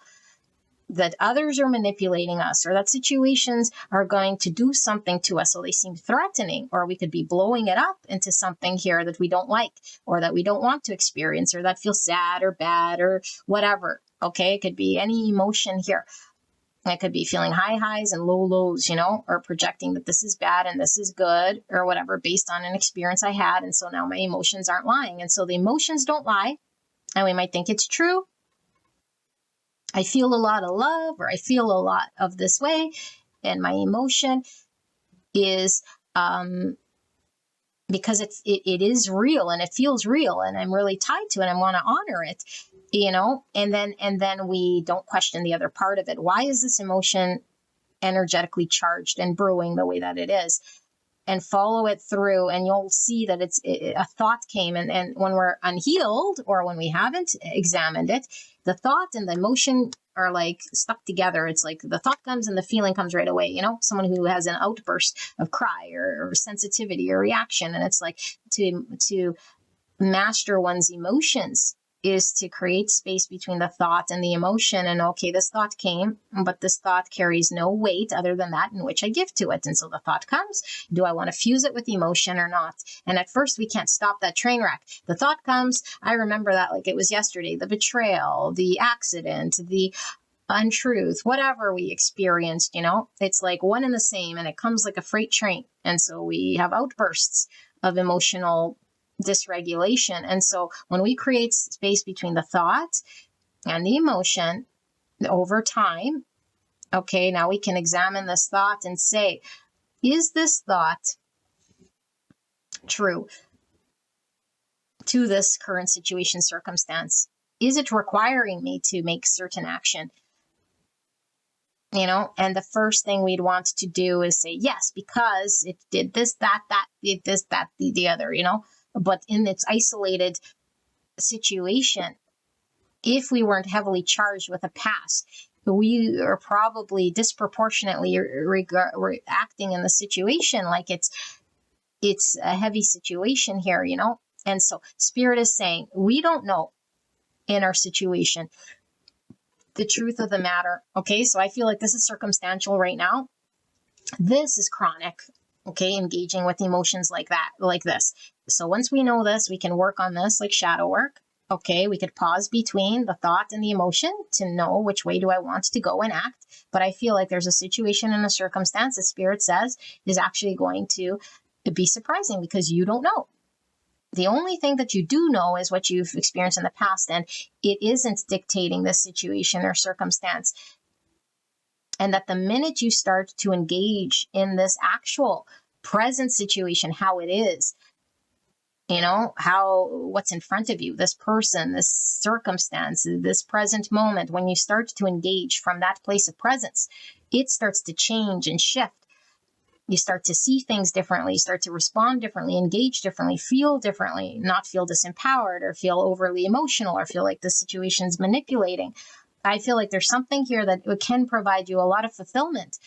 that others are manipulating us, or that situations are going to do something to us so they seem threatening, or we could be blowing it up into something here that we don't like, or that we don't want to experience, or that feels sad or bad or whatever. Okay, it could be any emotion here. It could be feeling high highs and low lows, or projecting that this is bad and this is good or whatever based on an experience I had. And so now my emotions aren't lying. And so the emotions don't lie. And we might think it's true. I feel a lot of love, or I feel a lot of this way, and my emotion is because it is real and it feels real, and I'm really tied to it, and I want to honor it, and then we don't question the other part of it. Why is this emotion energetically charged and brewing the way that it is? And follow it through, and you'll see that a thought came, and when we're unhealed or when we haven't examined it, the thought and the emotion are like stuck together. It's like the thought comes and the feeling comes right away. Someone who has an outburst of cry or sensitivity or reaction, and it's like to master one's emotions is to create space between the thought and the emotion. And okay, this thought came, but this thought carries no weight other than that in which I give to it. And so the thought comes, do I want to fuse it with emotion or not? And at first we can't stop that train wreck. The thought comes, I remember that like it was yesterday, the betrayal, the accident, the untruth, whatever we experienced, it's like one and the same, and it comes like a freight train. And so we have outbursts of emotional dysregulation. And so when we create space between the thought and the emotion over time, okay, now we can examine this thought and say, is this thought true to this current situation, circumstance? Is it requiring me to make certain action? And the first thing we'd want to do is say, yes, because it did this, that, did this, that, the other, But in its isolated situation, if we weren't heavily charged with a past, we are probably disproportionately reacting in the situation like it's a heavy situation here, And so Spirit is saying, we don't know in our situation the truth of the matter. Okay, so I feel like this is circumstantial right now. This is chronic. Okay, engaging with emotions like that, like this. So once we know this, we can work on this like shadow work. Okay, we could pause between the thought and the emotion to know which way do I want to go and act. But I feel like there's a situation and a circumstance that Spirit says is actually going to be surprising because you don't know. The only thing that you do know is what you've experienced in the past, and it isn't dictating this situation or circumstance. And that the minute you start to engage in this actual present situation, how it is, what's in front of you, this person, this circumstance, this present moment, when you start to engage from that place of presence, it starts to change and shift. You start to see things differently, start to respond differently, engage differently, feel differently, not feel disempowered or feel overly emotional or feel like the situation's manipulating. I feel like there's something here that can provide you a lot of fulfillment.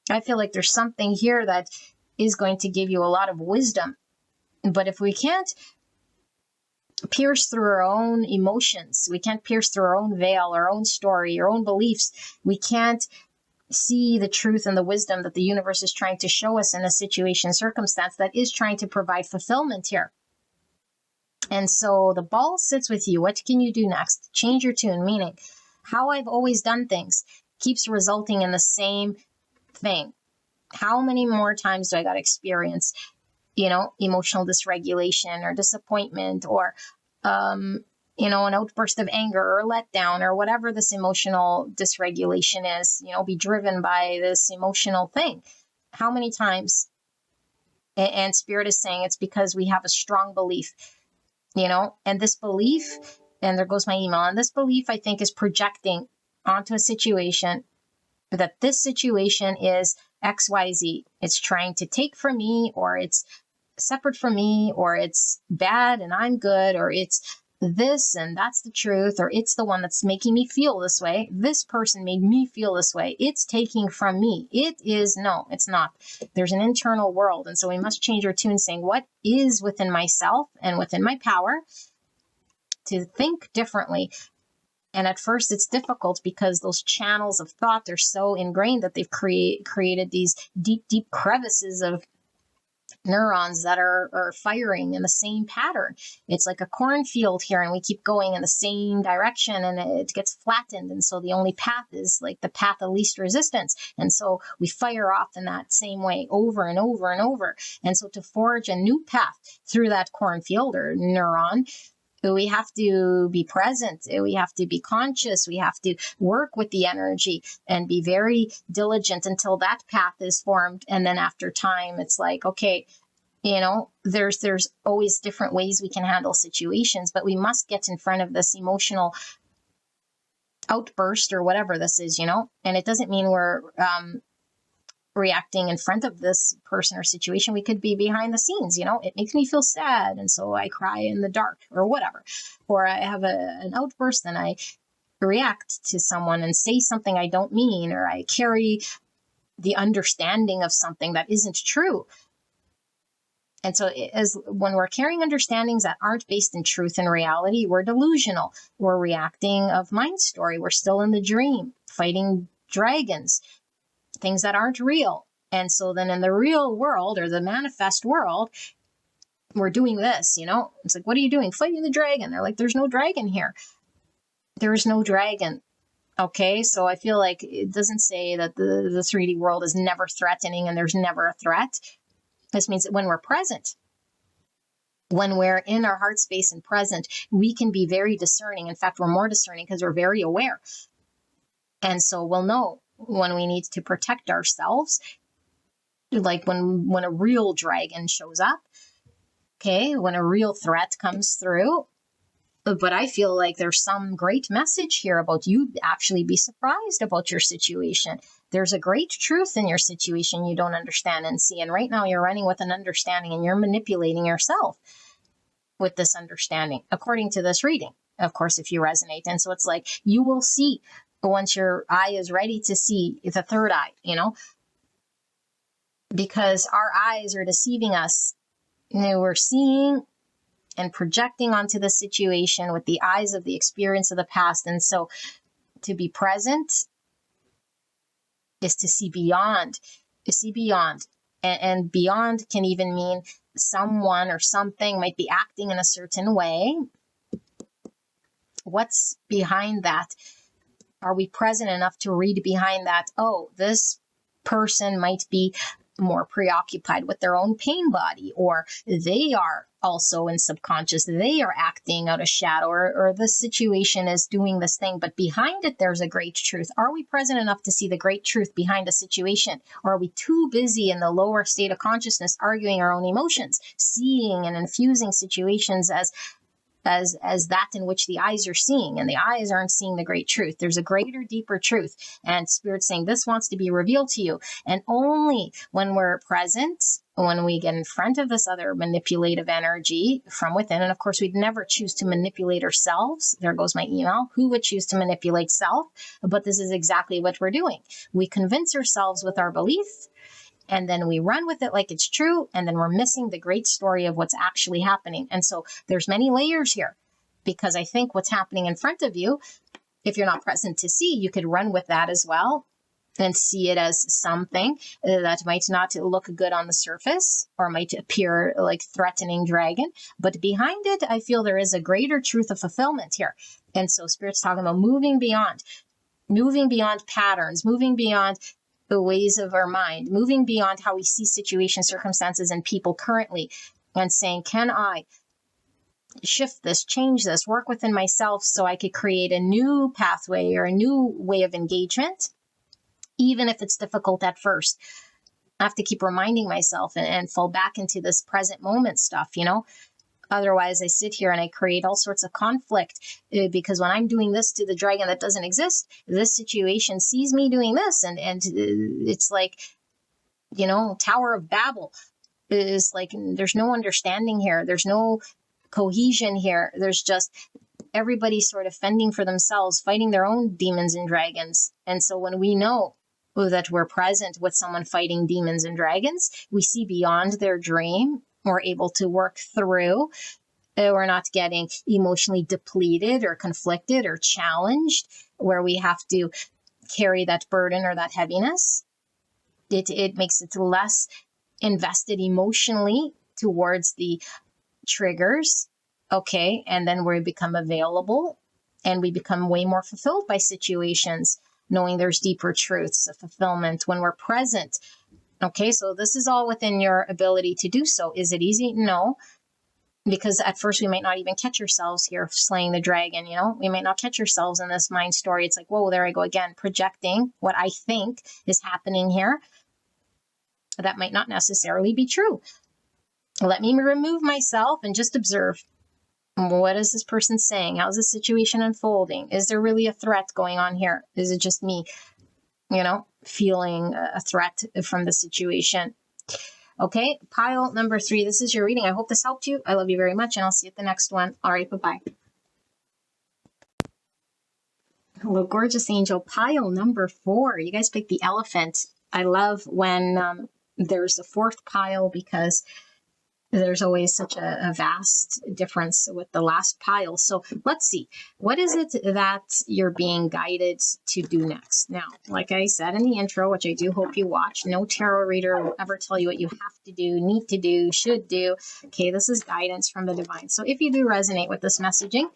I feel like there's something here that is going to give you a lot of wisdom. But if we can't pierce through our own emotions, we can't pierce through our own veil, our own story, our own beliefs, we can't see the truth and the wisdom that the universe is trying to show us in a situation, circumstance that is trying to provide fulfillment here. And so the ball sits with you. What can you do next? Change your tune, meaning how I've always done things keeps resulting in the same thing. How many more times do I got to experience, emotional dysregulation or disappointment or an outburst of anger or letdown or whatever this emotional dysregulation is, be driven by this emotional thing. How many times? And Spirit is saying it's because we have a strong belief, and this belief, and there goes my email, and this belief, I think, is projecting onto a situation that this situation is XYZ. It's trying to take from me, or it's separate from me, or it's bad and I'm good, or it's this and that's the truth, or it's the one that's making me feel this way. This person made me feel this way. It's taking from me. No, it's not. There's an internal world. And so we must change our tune, saying what is within myself and within my power to think differently. And at first it's difficult because those channels of thought are so ingrained that they've created these deep, deep crevices of neurons that are firing in the same pattern. It's like a cornfield here, and we keep going in the same direction, and it gets flattened. And so the only path is like the path of least resistance. And so we fire off in that same way over and over and over. And so to forge a new path through that cornfield or neuron, we have to be present. We have to be conscious. We have to work with the energy and be very diligent until that path is formed. And then after time, it's like, okay, there's always different ways we can handle situations, but we must get in front of this emotional outburst or whatever this is, and it doesn't mean we're reacting in front of this person or situation. We could be behind the scenes, it makes me feel sad, and so I cry in the dark or whatever, or I have an outburst and I react to someone and say something I don't mean, or I carry the understanding of something that isn't true. And so when we're carrying understandings that aren't based in truth and reality, we're delusional. We're reacting of mind story. We're still in the dream, fighting dragons, things that aren't real. And so then in the real world, or the manifest world, we're doing this, It's like, what are you doing? Fighting the dragon. They're like, there's no dragon here. There's no dragon. Okay, so I feel like it doesn't say that the 3D world is never threatening and there's never a threat. This means that when we're present, when we're in our heart space and present, we can be very discerning. In fact, we're more discerning because we're very aware. And so we'll know when we need to protect ourselves, like when a real dragon shows up, okay, when a real threat comes through. But I feel like there's some great message here about you actually be surprised about your situation. There's a great truth in your situation you don't understand and see. And right now you're running with an understanding and you're manipulating yourself with this understanding, according to this reading, of course, if you resonate. And so it's like you will see once your eye is ready to see the third eye, because our eyes are deceiving us. We're seeing and projecting onto the situation with the eyes of the experience of the past. And so to be present is to see beyond, and beyond can even mean someone or something might be acting in a certain way. What's behind that? Are we present enough to read behind that? Oh, this person might be more preoccupied with their own pain body, or they are also in subconscious, they are acting out of shadow, or the situation is doing this thing, but behind it there's a great truth. Are we present enough to see the great truth behind a situation, or are we too busy in the lower state of consciousness arguing our own emotions, seeing and infusing situations as that in which the eyes are seeing, and the eyes aren't seeing the great truth? There's a greater, deeper truth, and Spirit's saying this wants to be revealed to you. And only when we're present, when we get in front of this other manipulative energy from within, and of course we'd never choose to manipulate ourselves. There goes my email. Who would choose to manipulate self? But this is exactly what we're doing. We convince ourselves with our belief, and then we run with it like it's true, and then we're missing the great story of what's actually happening. And so there's many layers here, because I think what's happening in front of you, if you're not present to see, you could run with that as well and see it as something that might not look good on the surface or might appear like threatening dragon. But behind it, I feel there is a greater truth of fulfillment here. And so Spirit's talking about moving beyond patterns, moving beyond the ways of our mind, moving beyond how we see situations, circumstances, and people currently, and saying, can I shift this, change this, work within myself so I could create a new pathway or a new way of engagement, even if it's difficult at first. I have to keep reminding myself and fall back into this present moment stuff, you know? Otherwise, I sit here and I create all sorts of conflict because when I'm doing this to the dragon that doesn't exist, this situation sees me doing this. And it's like, you know, Tower of Babel is like, there's no understanding here. There's no cohesion here. There's just everybody sort of fending for themselves, fighting their own demons and dragons. And so when we know that we're present with someone fighting demons and dragons, we see beyond their dream. We're able to work through. We're not getting emotionally depleted or conflicted or challenged, where we have to carry that burden or that heaviness. It makes it less invested emotionally towards the triggers. Okay. And then we become available and we become way more fulfilled by situations, knowing there's deeper truths of fulfillment when we're present. Okay. So this is all within your ability to do so. Is it easy? No. Because at first we might not even catch ourselves here slaying the dragon, you know, we might not catch ourselves in this mind story. It's like, whoa, there I go again, projecting what I think is happening here. That might not necessarily be true. Let me remove myself and just observe. What is this person saying? How's the situation unfolding? Is there really a threat going on here? Is it just me, you know, feeling a threat from the situation? Okay, pile number 3. This is your reading. I hope this helped you. I love you very much, and I'll see you at the next one. All right, bye-bye. Hello, gorgeous angel. Pile number 4. You guys picked the elephant. I love when there's a 4th pile because there's always such a vast difference with the last pile. So let's see. What is it that you're being guided to do next? Now, like I said in the intro, which I do hope you watch, no tarot reader will ever tell you what you have to do, need to do, should do. Okay, this is guidance from the divine. So if you do resonate with this messaging,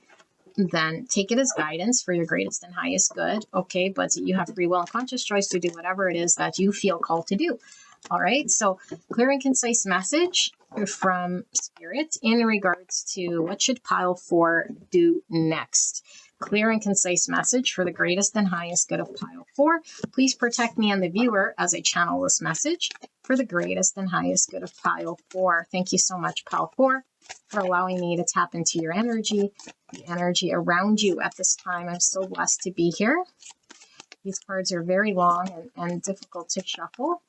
then take it as guidance for your greatest and highest good. Okay, but you have free will and conscious choice to do whatever it is that you feel called to do. All right, so clear and concise message from Spirit in regards to what should pile 4 do next. Clear and concise message for the greatest and highest good of pile 4. Please protect me and the viewer as I channel this message for the greatest and highest good of pile 4. Thank you so much, pile 4, for allowing me to tap into your energy, the energy around you at this time. I'm so blessed to be here. These cards are very long and difficult to shuffle.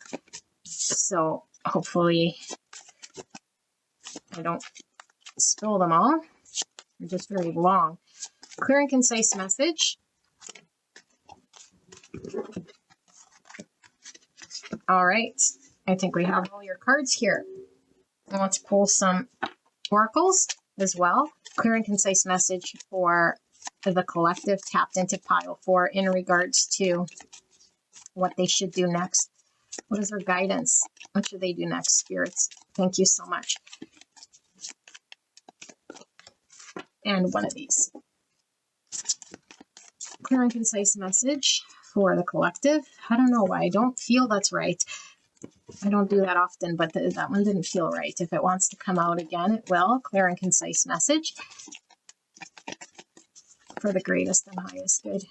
So hopefully I don't spill them all. They're just very long. Clear and concise message. All right. I think we have all your cards here. Let's pull some oracles as well. Clear and concise message for the collective tapped into pile 4 in regards to what they should do next. What is their guidance? What should they do next, spirits? Thank you so much. And one of these. Clear and concise message for the collective. I don't know why. I don't feel that's right. I don't do that often, but that one didn't feel right. If it wants to come out again, it will. Clear and concise message for the greatest and highest good.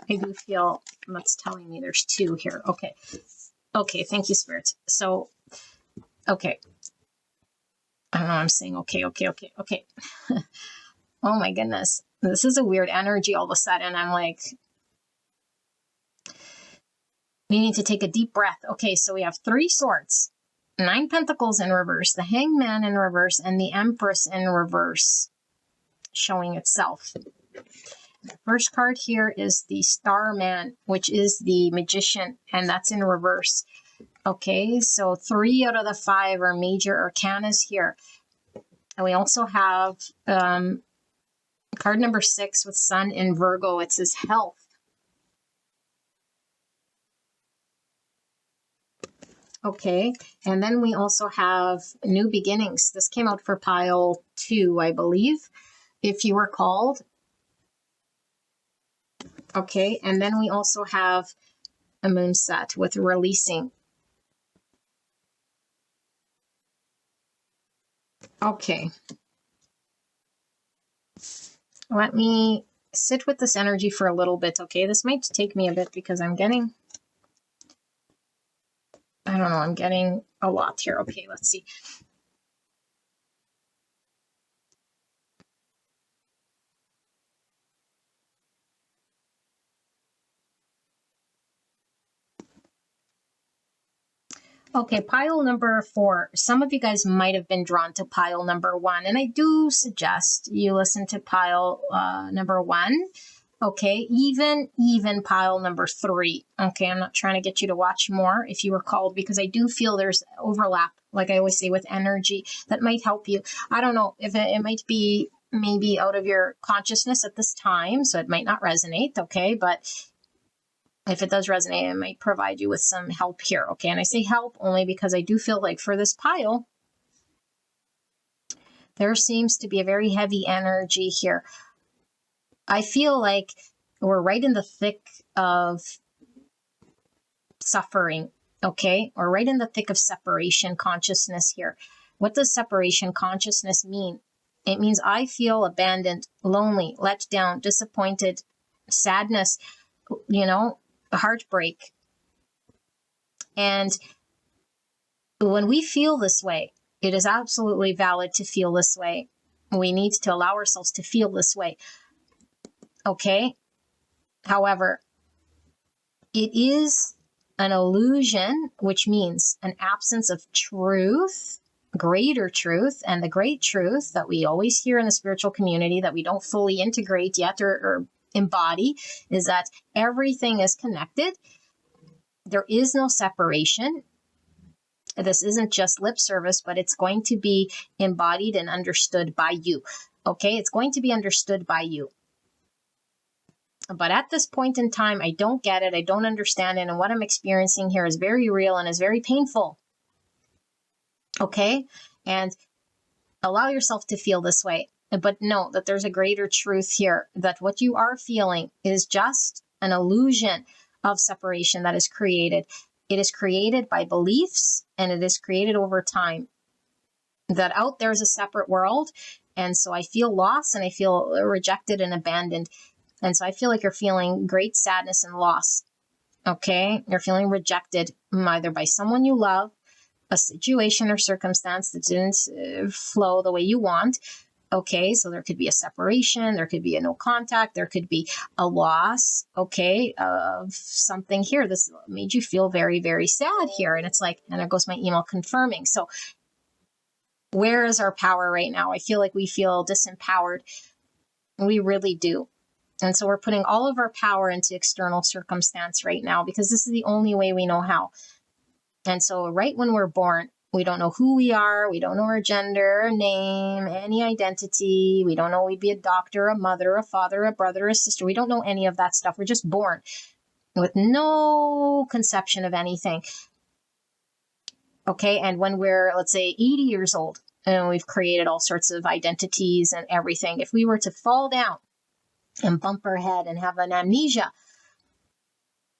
I do feel that's telling me there's 2 here. Okay. Okay. Thank you, Spirit. So, okay. I don't know. I'm saying okay. Oh my goodness. This is a weird energy all of a sudden. I'm like, we need to take a deep breath. Okay. So we have 3 swords, 9 pentacles in reverse, the hangman in reverse, and the empress in reverse showing itself. The first card here is the Starman, which is the magician, and that's in reverse. Okay, so 3 out of the 5 are major arcanas here. And we also have card number 6 with Sun in Virgo. It says health. Okay, and then we also have new beginnings. This came out for pile 2, I believe, if you were called. Okay, and then we also have a moon set with releasing. Okay. Let me sit with this energy for a little bit, okay? This might take me a bit because I'm getting a lot here. Okay, let's see. Okay, pile number 4. Some of you guys might have been drawn to pile number 1, and I do suggest you listen to pile number 1. Okay, even pile number 3. Okay, I'm not trying to get you to watch more if you were called, because I do feel there's overlap, like I always say, with energy that might help you. I don't know if it might be maybe out of your consciousness at this time, so it might not resonate, okay, but if it does resonate, it might provide you with some help here, okay? And I say help only because I do feel like for this pile, there seems to be a very heavy energy here. I feel like we're right in the thick of suffering, okay? Or right in the thick of separation consciousness here. What does separation consciousness mean? It means I feel abandoned, lonely, let down, disappointed, sadness, heartbreak. And when we feel this way, it is absolutely valid to feel this way. We need to allow ourselves to feel this way. Okay? However, it is an illusion, which means an absence of truth, greater truth, and the great truth that we always hear in the spiritual community that we don't fully integrate yet or embody is that everything is connected. There is no separation. This isn't just lip service, but it's going to be embodied and understood by you. Okay? It's going to be understood by you. But at this point in time, I don't get it. I don't understand it. And what I'm experiencing here is very real and is very painful. Okay? And allow yourself to feel this way. But know that there's a greater truth here, that what you are feeling is just an illusion of separation that is created. It is created by beliefs, and it is created over time. That out there is a separate world. And so I feel lost, and I feel rejected and abandoned. And so I feel like you're feeling great sadness and loss. Okay? You're feeling rejected either by someone you love, a situation or circumstance that didn't flow the way you want. Okay, so there could be a separation, there could be a no contact, there could be a loss, okay, of something here. This made you feel very, very sad here. And it's like, and there goes my email confirming. So where is our power right now? I feel like we feel disempowered. We really do. And so we're putting all of our power into external circumstance right now because this is the only way we know how. And so right when we're born, we don't know who we are. We don't know our gender, name, any identity. We don't know we'd be a doctor, a mother, a father, a brother, a sister. We don't know any of that stuff. We're just born with no conception of anything. Okay. And when we're, let's say, 80 years old and we've created all sorts of identities and everything, if we were to fall down and bump our head and have an amnesia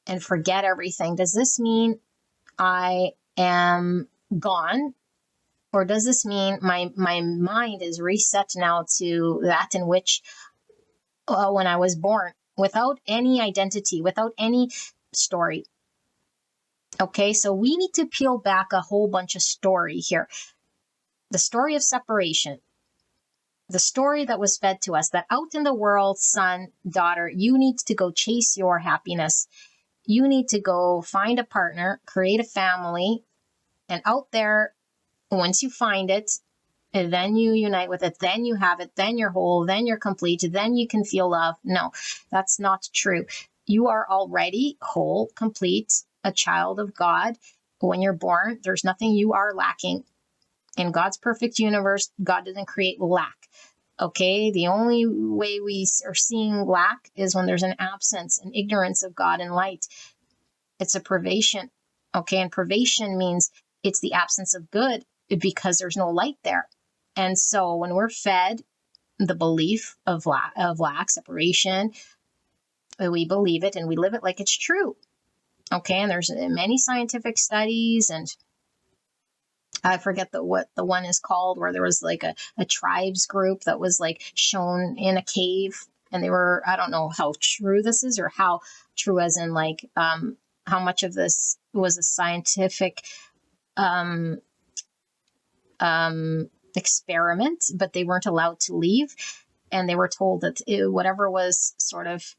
and forget everything, does this mean I am gone? Or does this mean my mind is reset now to that in which when I was born, without any identity, without any story? Okay, so we need to peel back a whole bunch of story here. The story of separation, the story that was fed to us, that out in the world, son, daughter, you need to go chase your happiness. You need to go find a partner, create a family, and out there, once you find it, and then you unite with it, then you have it, then you're whole, then you're complete, then you can feel love. No, that's not true. You are already whole, complete, a child of God. When you're born, there's nothing you are lacking. In God's perfect universe, God doesn't create lack. Okay, the only way we are seeing lack is when there's an absence, an ignorance of God and light. It's a privation. Okay, and privation means it's the absence of good because there's no light there. And so when we're fed the belief of lack, separation, we believe it and we live it like it's true. Okay, and there's many scientific studies, and I forget what the one is called, where there was like a tribes group that was like shown in a cave, and they were, I don't know how true this is, or how true as in like how much of this was a scientific um, experiment, but they weren't allowed to leave, and they were told that whatever was sort of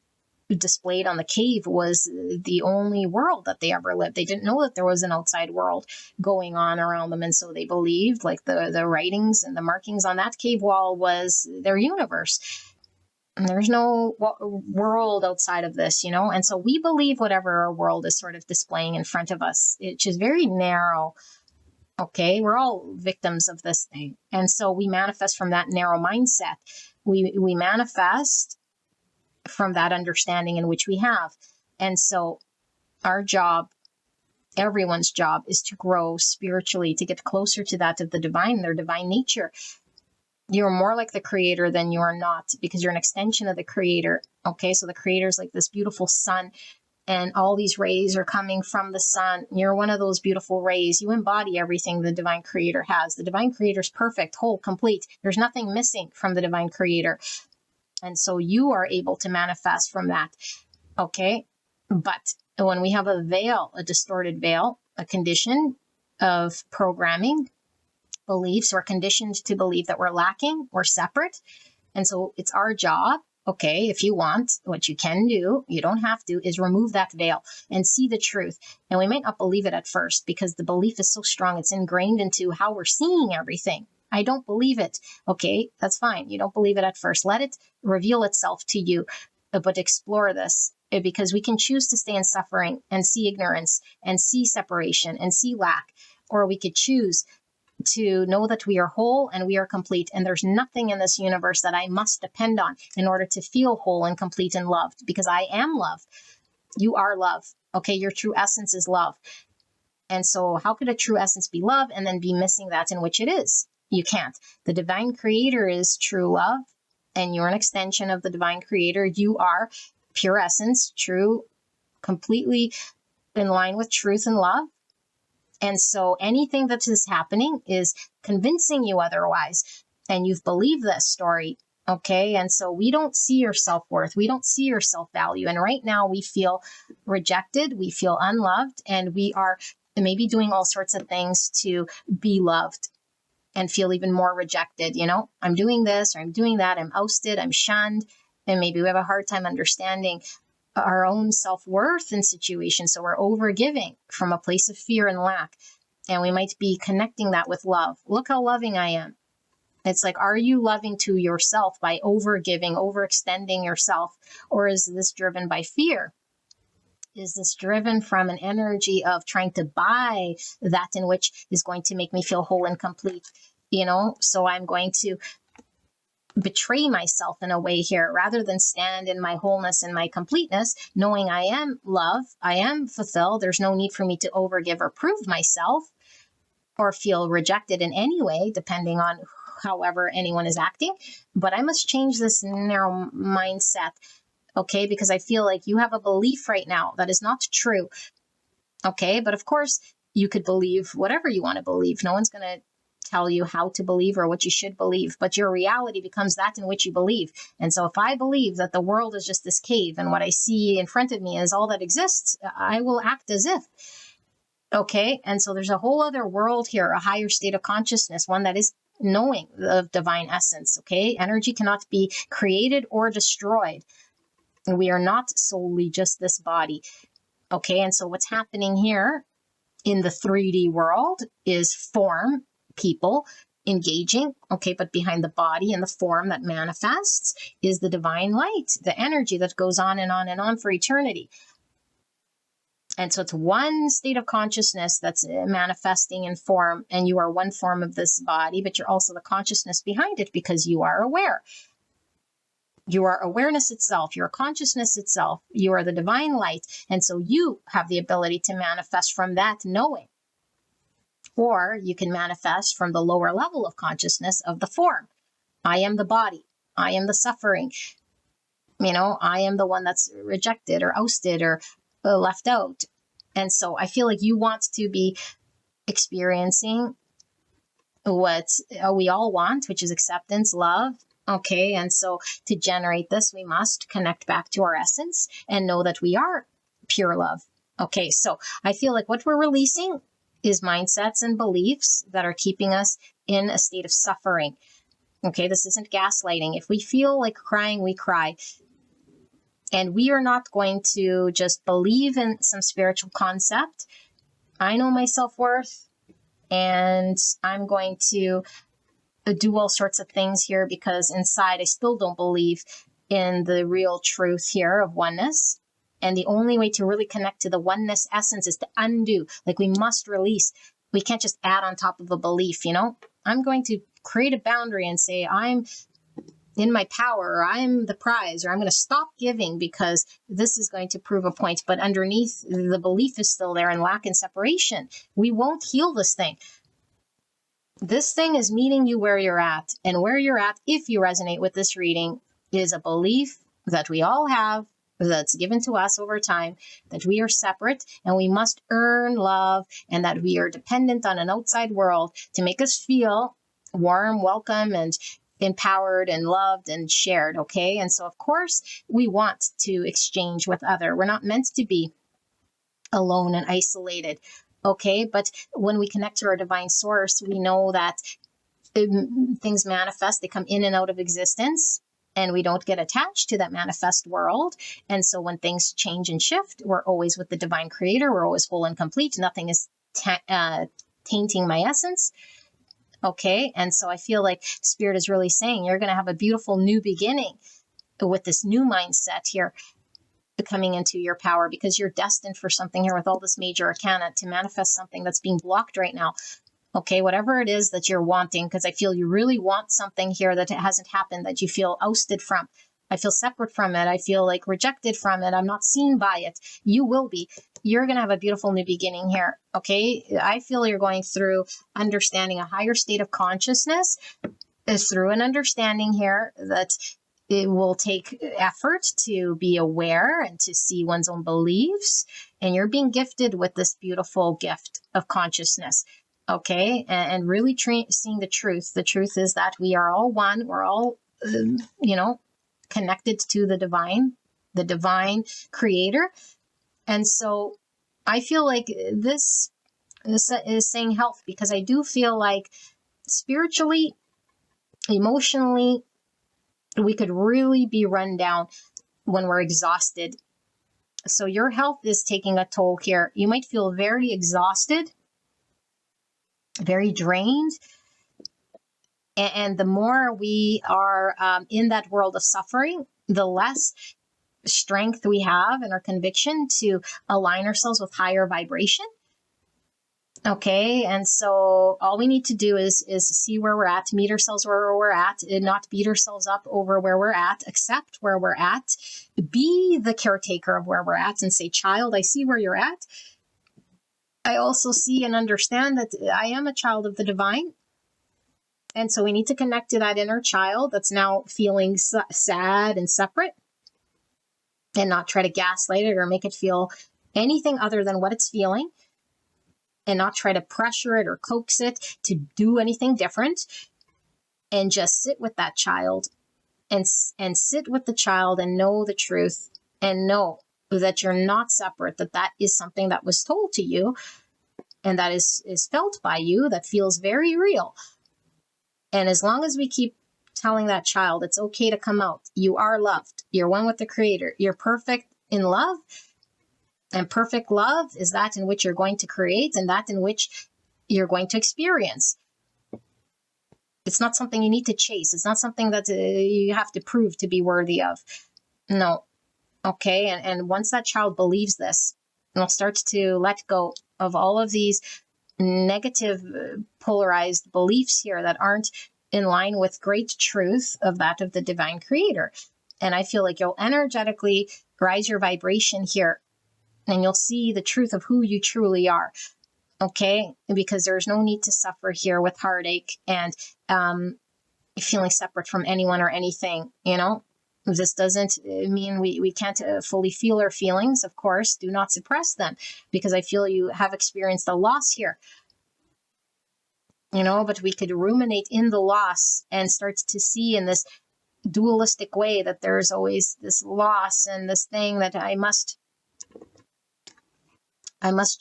displayed on the cave was the only world that they ever lived. They didn't know that there was an outside world going on around them, and so they believed like the writings and the markings on that cave wall was their universe. And there's no world outside of this, and so we believe whatever our world is sort of displaying in front of us, which is very narrow. Okay, we're all victims of this thing, and so we manifest from that narrow mindset. We manifest from that understanding in which we have. And so our job, everyone's job, is to grow spiritually, to get closer to that of the divine, their divine nature. You're more like the creator than you are not, because you're an extension of the creator. Okay, so the creator is like this beautiful sun, and all these rays are coming from the sun. You're one of those beautiful rays. You embody everything the divine creator has. The divine creator is perfect, whole, complete. There's nothing missing from the divine creator. And so you are able to manifest from that. Okay. But when we have a veil, a distorted veil, a condition of programming, beliefs, we're conditioned to believe that we're lacking, we're separate. And so it's our job. Okay, if you want, what you can do, you don't have to, is remove that veil and see the truth. And we might not believe it at first because the belief is so strong, it's ingrained into how we're seeing everything. I don't believe it. Okay, that's fine. You don't believe it at first. Let it reveal itself to you, but explore this, because we can choose to stay in suffering and see ignorance and see separation and see lack, or we could choose to know that we are whole and we are complete, and there's nothing in this universe that I must depend on in order to feel whole and complete and loved, because I am love. You are love. Okay, your true essence is love. And so how could a true essence be love and then be missing that in which it is? You can't. The divine creator is true love, and you're an extension of the divine creator. You are pure essence, true, completely in line with truth and love. And so anything that is happening is convincing you otherwise, and you've believed this story. Okay, and so we don't see your self-worth, we don't see your self-value, and right now we feel rejected, we feel unloved, and we are maybe doing all sorts of things to be loved and feel even more rejected. I'm doing this or I'm doing that, I'm ousted, I'm shunned, and maybe we have a hard time understanding our own self-worth in situations. So we're overgiving from a place of fear and lack, and we might be connecting that with love. Look how loving I am. It's like, are you loving to yourself by overgiving, overextending yourself, or is this driven by fear? Is this driven from an energy of trying to buy that in which is going to make me feel whole and complete? So I'm going to betray myself in a way here rather than stand in my wholeness and my completeness, knowing I am love, I am fulfilled. There's no need for me to overgive or prove myself or feel rejected in any way, depending on however anyone is acting. But I must change this narrow mindset. Okay, because I feel like you have a belief right now that is not true. Okay, but of course you could believe whatever you want to believe. No one's going to tell you how to believe or what you should believe, but your reality becomes that in which you believe. And so if I believe that the world is just this cave and what I see in front of me is all that exists, I will act as if. Okay, and so there's a whole other world here, a higher state of consciousness, one that is knowing of divine essence. Okay, energy cannot be created or destroyed. We are not solely just this body. Okay, and so what's happening here in the 3D world is form, people engaging. Okay, but behind the body and the form that manifests is the divine light, the energy that goes on and on and on for eternity. And so it's one state of consciousness that's manifesting in form, and you are one form of this body, but you're also the consciousness behind it because you are aware. You are awareness itself. You're consciousness itself. You are the divine light. And so you have the ability to manifest from that knowing. Or you can manifest from the lower level of consciousness of the form. I am the body. I am the suffering. I am the one that's rejected or ousted or left out. And so I feel like you want to be experiencing what we all want, which is acceptance, love. Okay. And so to generate this, we must connect back to our essence and know that we are pure love. Okay. So I feel like what we're releasing is mindsets and beliefs that are keeping us in a state of suffering. Okay. This isn't gaslighting. If we feel like crying, we cry. And we are not going to just believe in some spiritual concept. I know my self-worth, and I'm going to do all sorts of things here because inside I still don't believe in the real truth here of oneness. And the only way to really connect to the oneness essence is to undo. Like, we must release. We can't just add on top of a belief, you know? I'm going to create a boundary and say, I'm in my power, or I'm the prize, or I'm going to stop giving because this is going to prove a point. But underneath, the belief is still there, and lack and separation. We won't heal this thing. This thing is meeting you where you're at. And where you're at, if you resonate with this reading, is a belief that we all have, that's given to us over time, that we are separate and we must earn love, and that we are dependent on an outside world to make us feel warm, welcome, and empowered and loved and shared. Okay. And so, of course, we want to exchange with other. We're not meant to be alone and isolated. Okay. But when we connect to our divine source, we know that things manifest, they come in and out of existence, and we don't get attached to that manifest world. And so when things change and shift, we're always with the divine creator. We're always whole and complete. Nothing is tainting my essence. Okay. And so I feel like Spirit is really saying you're going to have a beautiful new beginning with this new mindset here, coming into your power, because you're destined for something here with all this major arcana to manifest something that's being blocked right now. Okay. Whatever it is that you're wanting, because I feel you really want something here that hasn't happened, that you feel ousted from. I feel separate from it. I feel like rejected from it. I'm not seen by it. You will be. You're going to have a beautiful new beginning here. Okay. I feel you're going through understanding a higher state of consciousness, is through an understanding here that it will take effort to be aware and to see one's own beliefs. And you're being gifted with this beautiful gift of consciousness. Okay. And really seeing the truth. The truth is that we are all one. We're all, connected to the divine creator. And so I feel like this is saying health, because I do feel like spiritually, emotionally, we could really be run down when we're exhausted. So your health is taking a toll here. You might feel very exhausted, very drained. And the more we are in that world of suffering, the less strength we have in our conviction to align ourselves with higher vibration. Okay. And so all we need to do is see where we're at, meet ourselves where we're at, and not beat ourselves up over where we're at, accept where we're at, be the caretaker of where we're at, and say, child, I see where you're at. I also see and understand that I am a child of the divine. And so we need to connect to that inner child that's now feeling sad and separate, and not try to gaslight it or make it feel anything other than what it's feeling, and not try to pressure it or coax it to do anything different, and just sit with that child and sit with the child and know the truth, and know that you're not separate, that is something that was told to you and that is felt by you, that feels very real. And as long as we keep telling that child it's okay to come out, you are loved, you're one with the creator, you're perfect in love, and perfect love is that in which you're going to create and that in which you're going to experience. It's not something you need to chase. It's not something that you have to prove to be worthy of. No. Okay. And once that child believes this, they'll start to let go of all of these negative, polarized beliefs here that aren't in line with great truth of that of the divine creator. And I feel like you'll energetically rise your vibration here, and you'll see the truth of who you truly are. Okay. Because there's no need to suffer here with heartache and feeling separate from anyone or anything, This doesn't mean we can't fully feel our feelings. Of course, do not suppress them, because I feel you have experienced a loss here. But we could ruminate in the loss and start to see in this dualistic way that there's always this loss and this thing that I must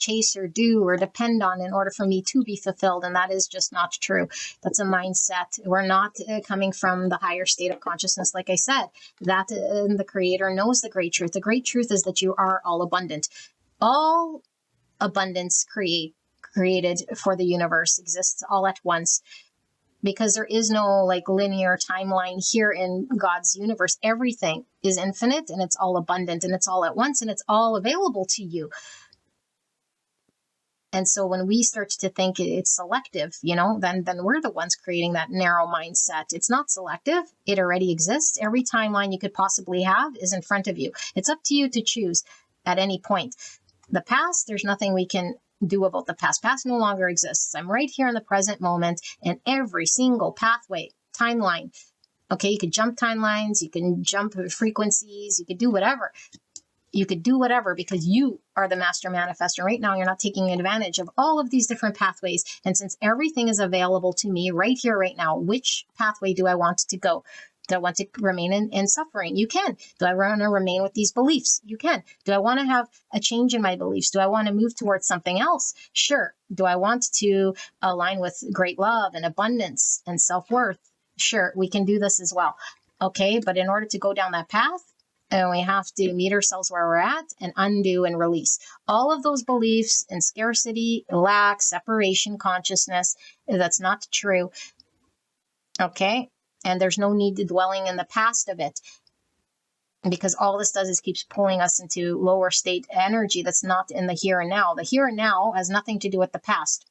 chase or do or depend on in order for me to be fulfilled. And that is just not true. That's a mindset. We're not coming from the higher state of consciousness. Like I said, that the Creator knows the great truth. The great truth is that you are all abundant. All abundance created for the universe exists all at once, because there is no linear timeline here in God's universe. Everything is infinite, and it's all abundant, and it's all at once, and it's all available to you. And so when we start to think it's selective, then we're the ones creating that narrow mindset. It's not selective. It already exists. Every timeline you could possibly have is in front of you. It's up to you to choose at any point. The past, there's nothing we can do about the past. Past no longer exists. I'm right here in the present moment, and every single pathway, timeline. Okay, you could jump timelines, you can jump frequencies, you could do whatever. You could do whatever, because you are the master manifestor. Right now, you're not taking advantage of all of these different pathways. And since everything is available to me right here, right now, which pathway do I want to go? Do I want to remain in suffering? You can. Do I want to remain with these beliefs? You can. Do I want to have a change in my beliefs? Do I want to move towards something else? Sure. Do I want to align with great love and abundance and self-worth? Sure. We can do this as well. Okay. But in order to go down that path, and we have to meet ourselves where we're at and undo and release all of those beliefs in scarcity, lack, separation, consciousness. That's not true. Okay. And there's no need to dwelling in the past of it, because all this does is keeps pulling us into lower state energy that's not in the here and now. The here and now has nothing to do with the past.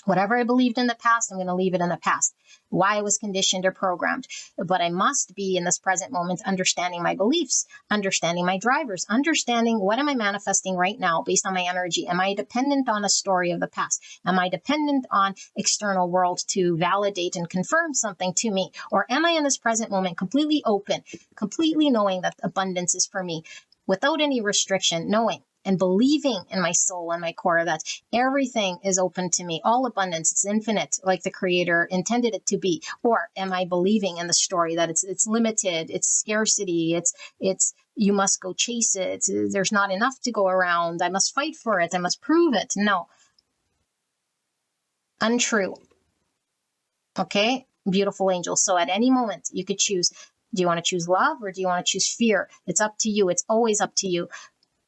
Whatever I believed in the past, I'm going to leave it in the past. Why I was conditioned or programmed. But I must be in this present moment understanding my beliefs, understanding my drivers, understanding what am I manifesting right now based on my energy. Am I dependent on a story of the past? Am I dependent on external world to validate and confirm something to me? Or am I in this present moment completely open, completely knowing that abundance is for me without any restriction, knowing and believing in my soul and my core that everything is open to me, all abundance, it's infinite, like the Creator intended it to be? Or am I believing in the story that it's limited, it's scarcity, it's you must go chase it, there's not enough to go around, I must fight for it, I must prove it? No. Untrue. Okay, beautiful angel. So at any moment you could choose. Do you want to choose love, or do you want to choose fear? It's up to you. It's always up to you.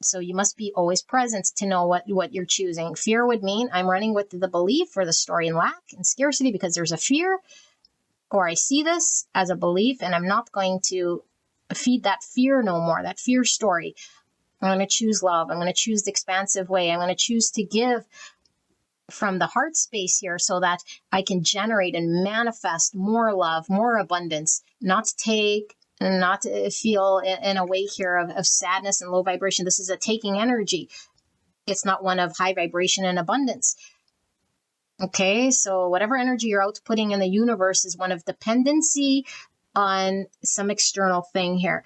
So you must be always present to know what you're choosing. Fear would mean I'm running with the belief or the story in lack and scarcity because there's a fear, or I see this as a belief and I'm not going to feed that fear no more, that fear story. I'm going to choose love. I'm going to choose the expansive way. I'm going to choose to give from the heart space here so that I can generate and manifest more love, more abundance, not to take, not to feel in a way here of sadness and low vibration. This is a taking energy. It's not one of high vibration and abundance. Okay, so whatever energy you're outputting in the universe is one of dependency on some external thing here.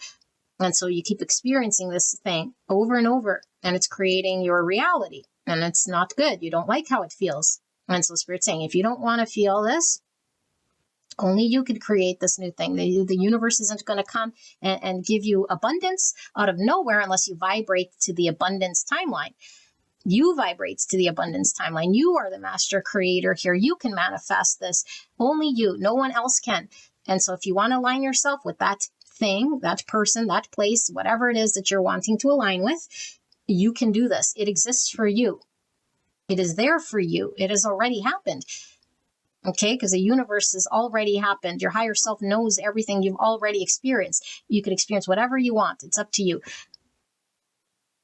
And so you keep experiencing this thing over and over, and it's creating your reality. And it's not good. You don't like how it feels. And so Spirit's saying, if you don't want to feel this, only you could create this new thing. The universe isn't going to come and give you abundance out of nowhere unless you vibrate to the abundance timeline. You vibrate to the abundance timeline. You are the master creator here. You can manifest this. Only you. No one else can. And so if you want to align yourself with that thing, that person, that place, whatever it is that you're wanting to align with, you can do this. It exists for you. It is there for you. It has already happened. Okay, because the universe has already happened. Your higher self knows everything you've already experienced. You can experience whatever you want. It's up to you.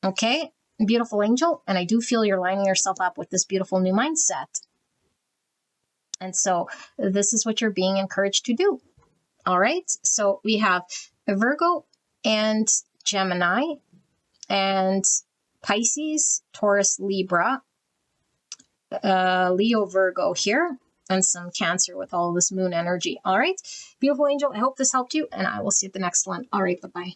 Okay, beautiful angel. And I do feel you're lining yourself up with this beautiful new mindset. And so this is what you're being encouraged to do. All right, so we have Virgo and Gemini and Pisces, Taurus, Libra, Leo, Virgo here. and some Cancer with all this moon energy. All right, beautiful angel, I hope this helped you, and I will see you at the next one. All right, bye-bye.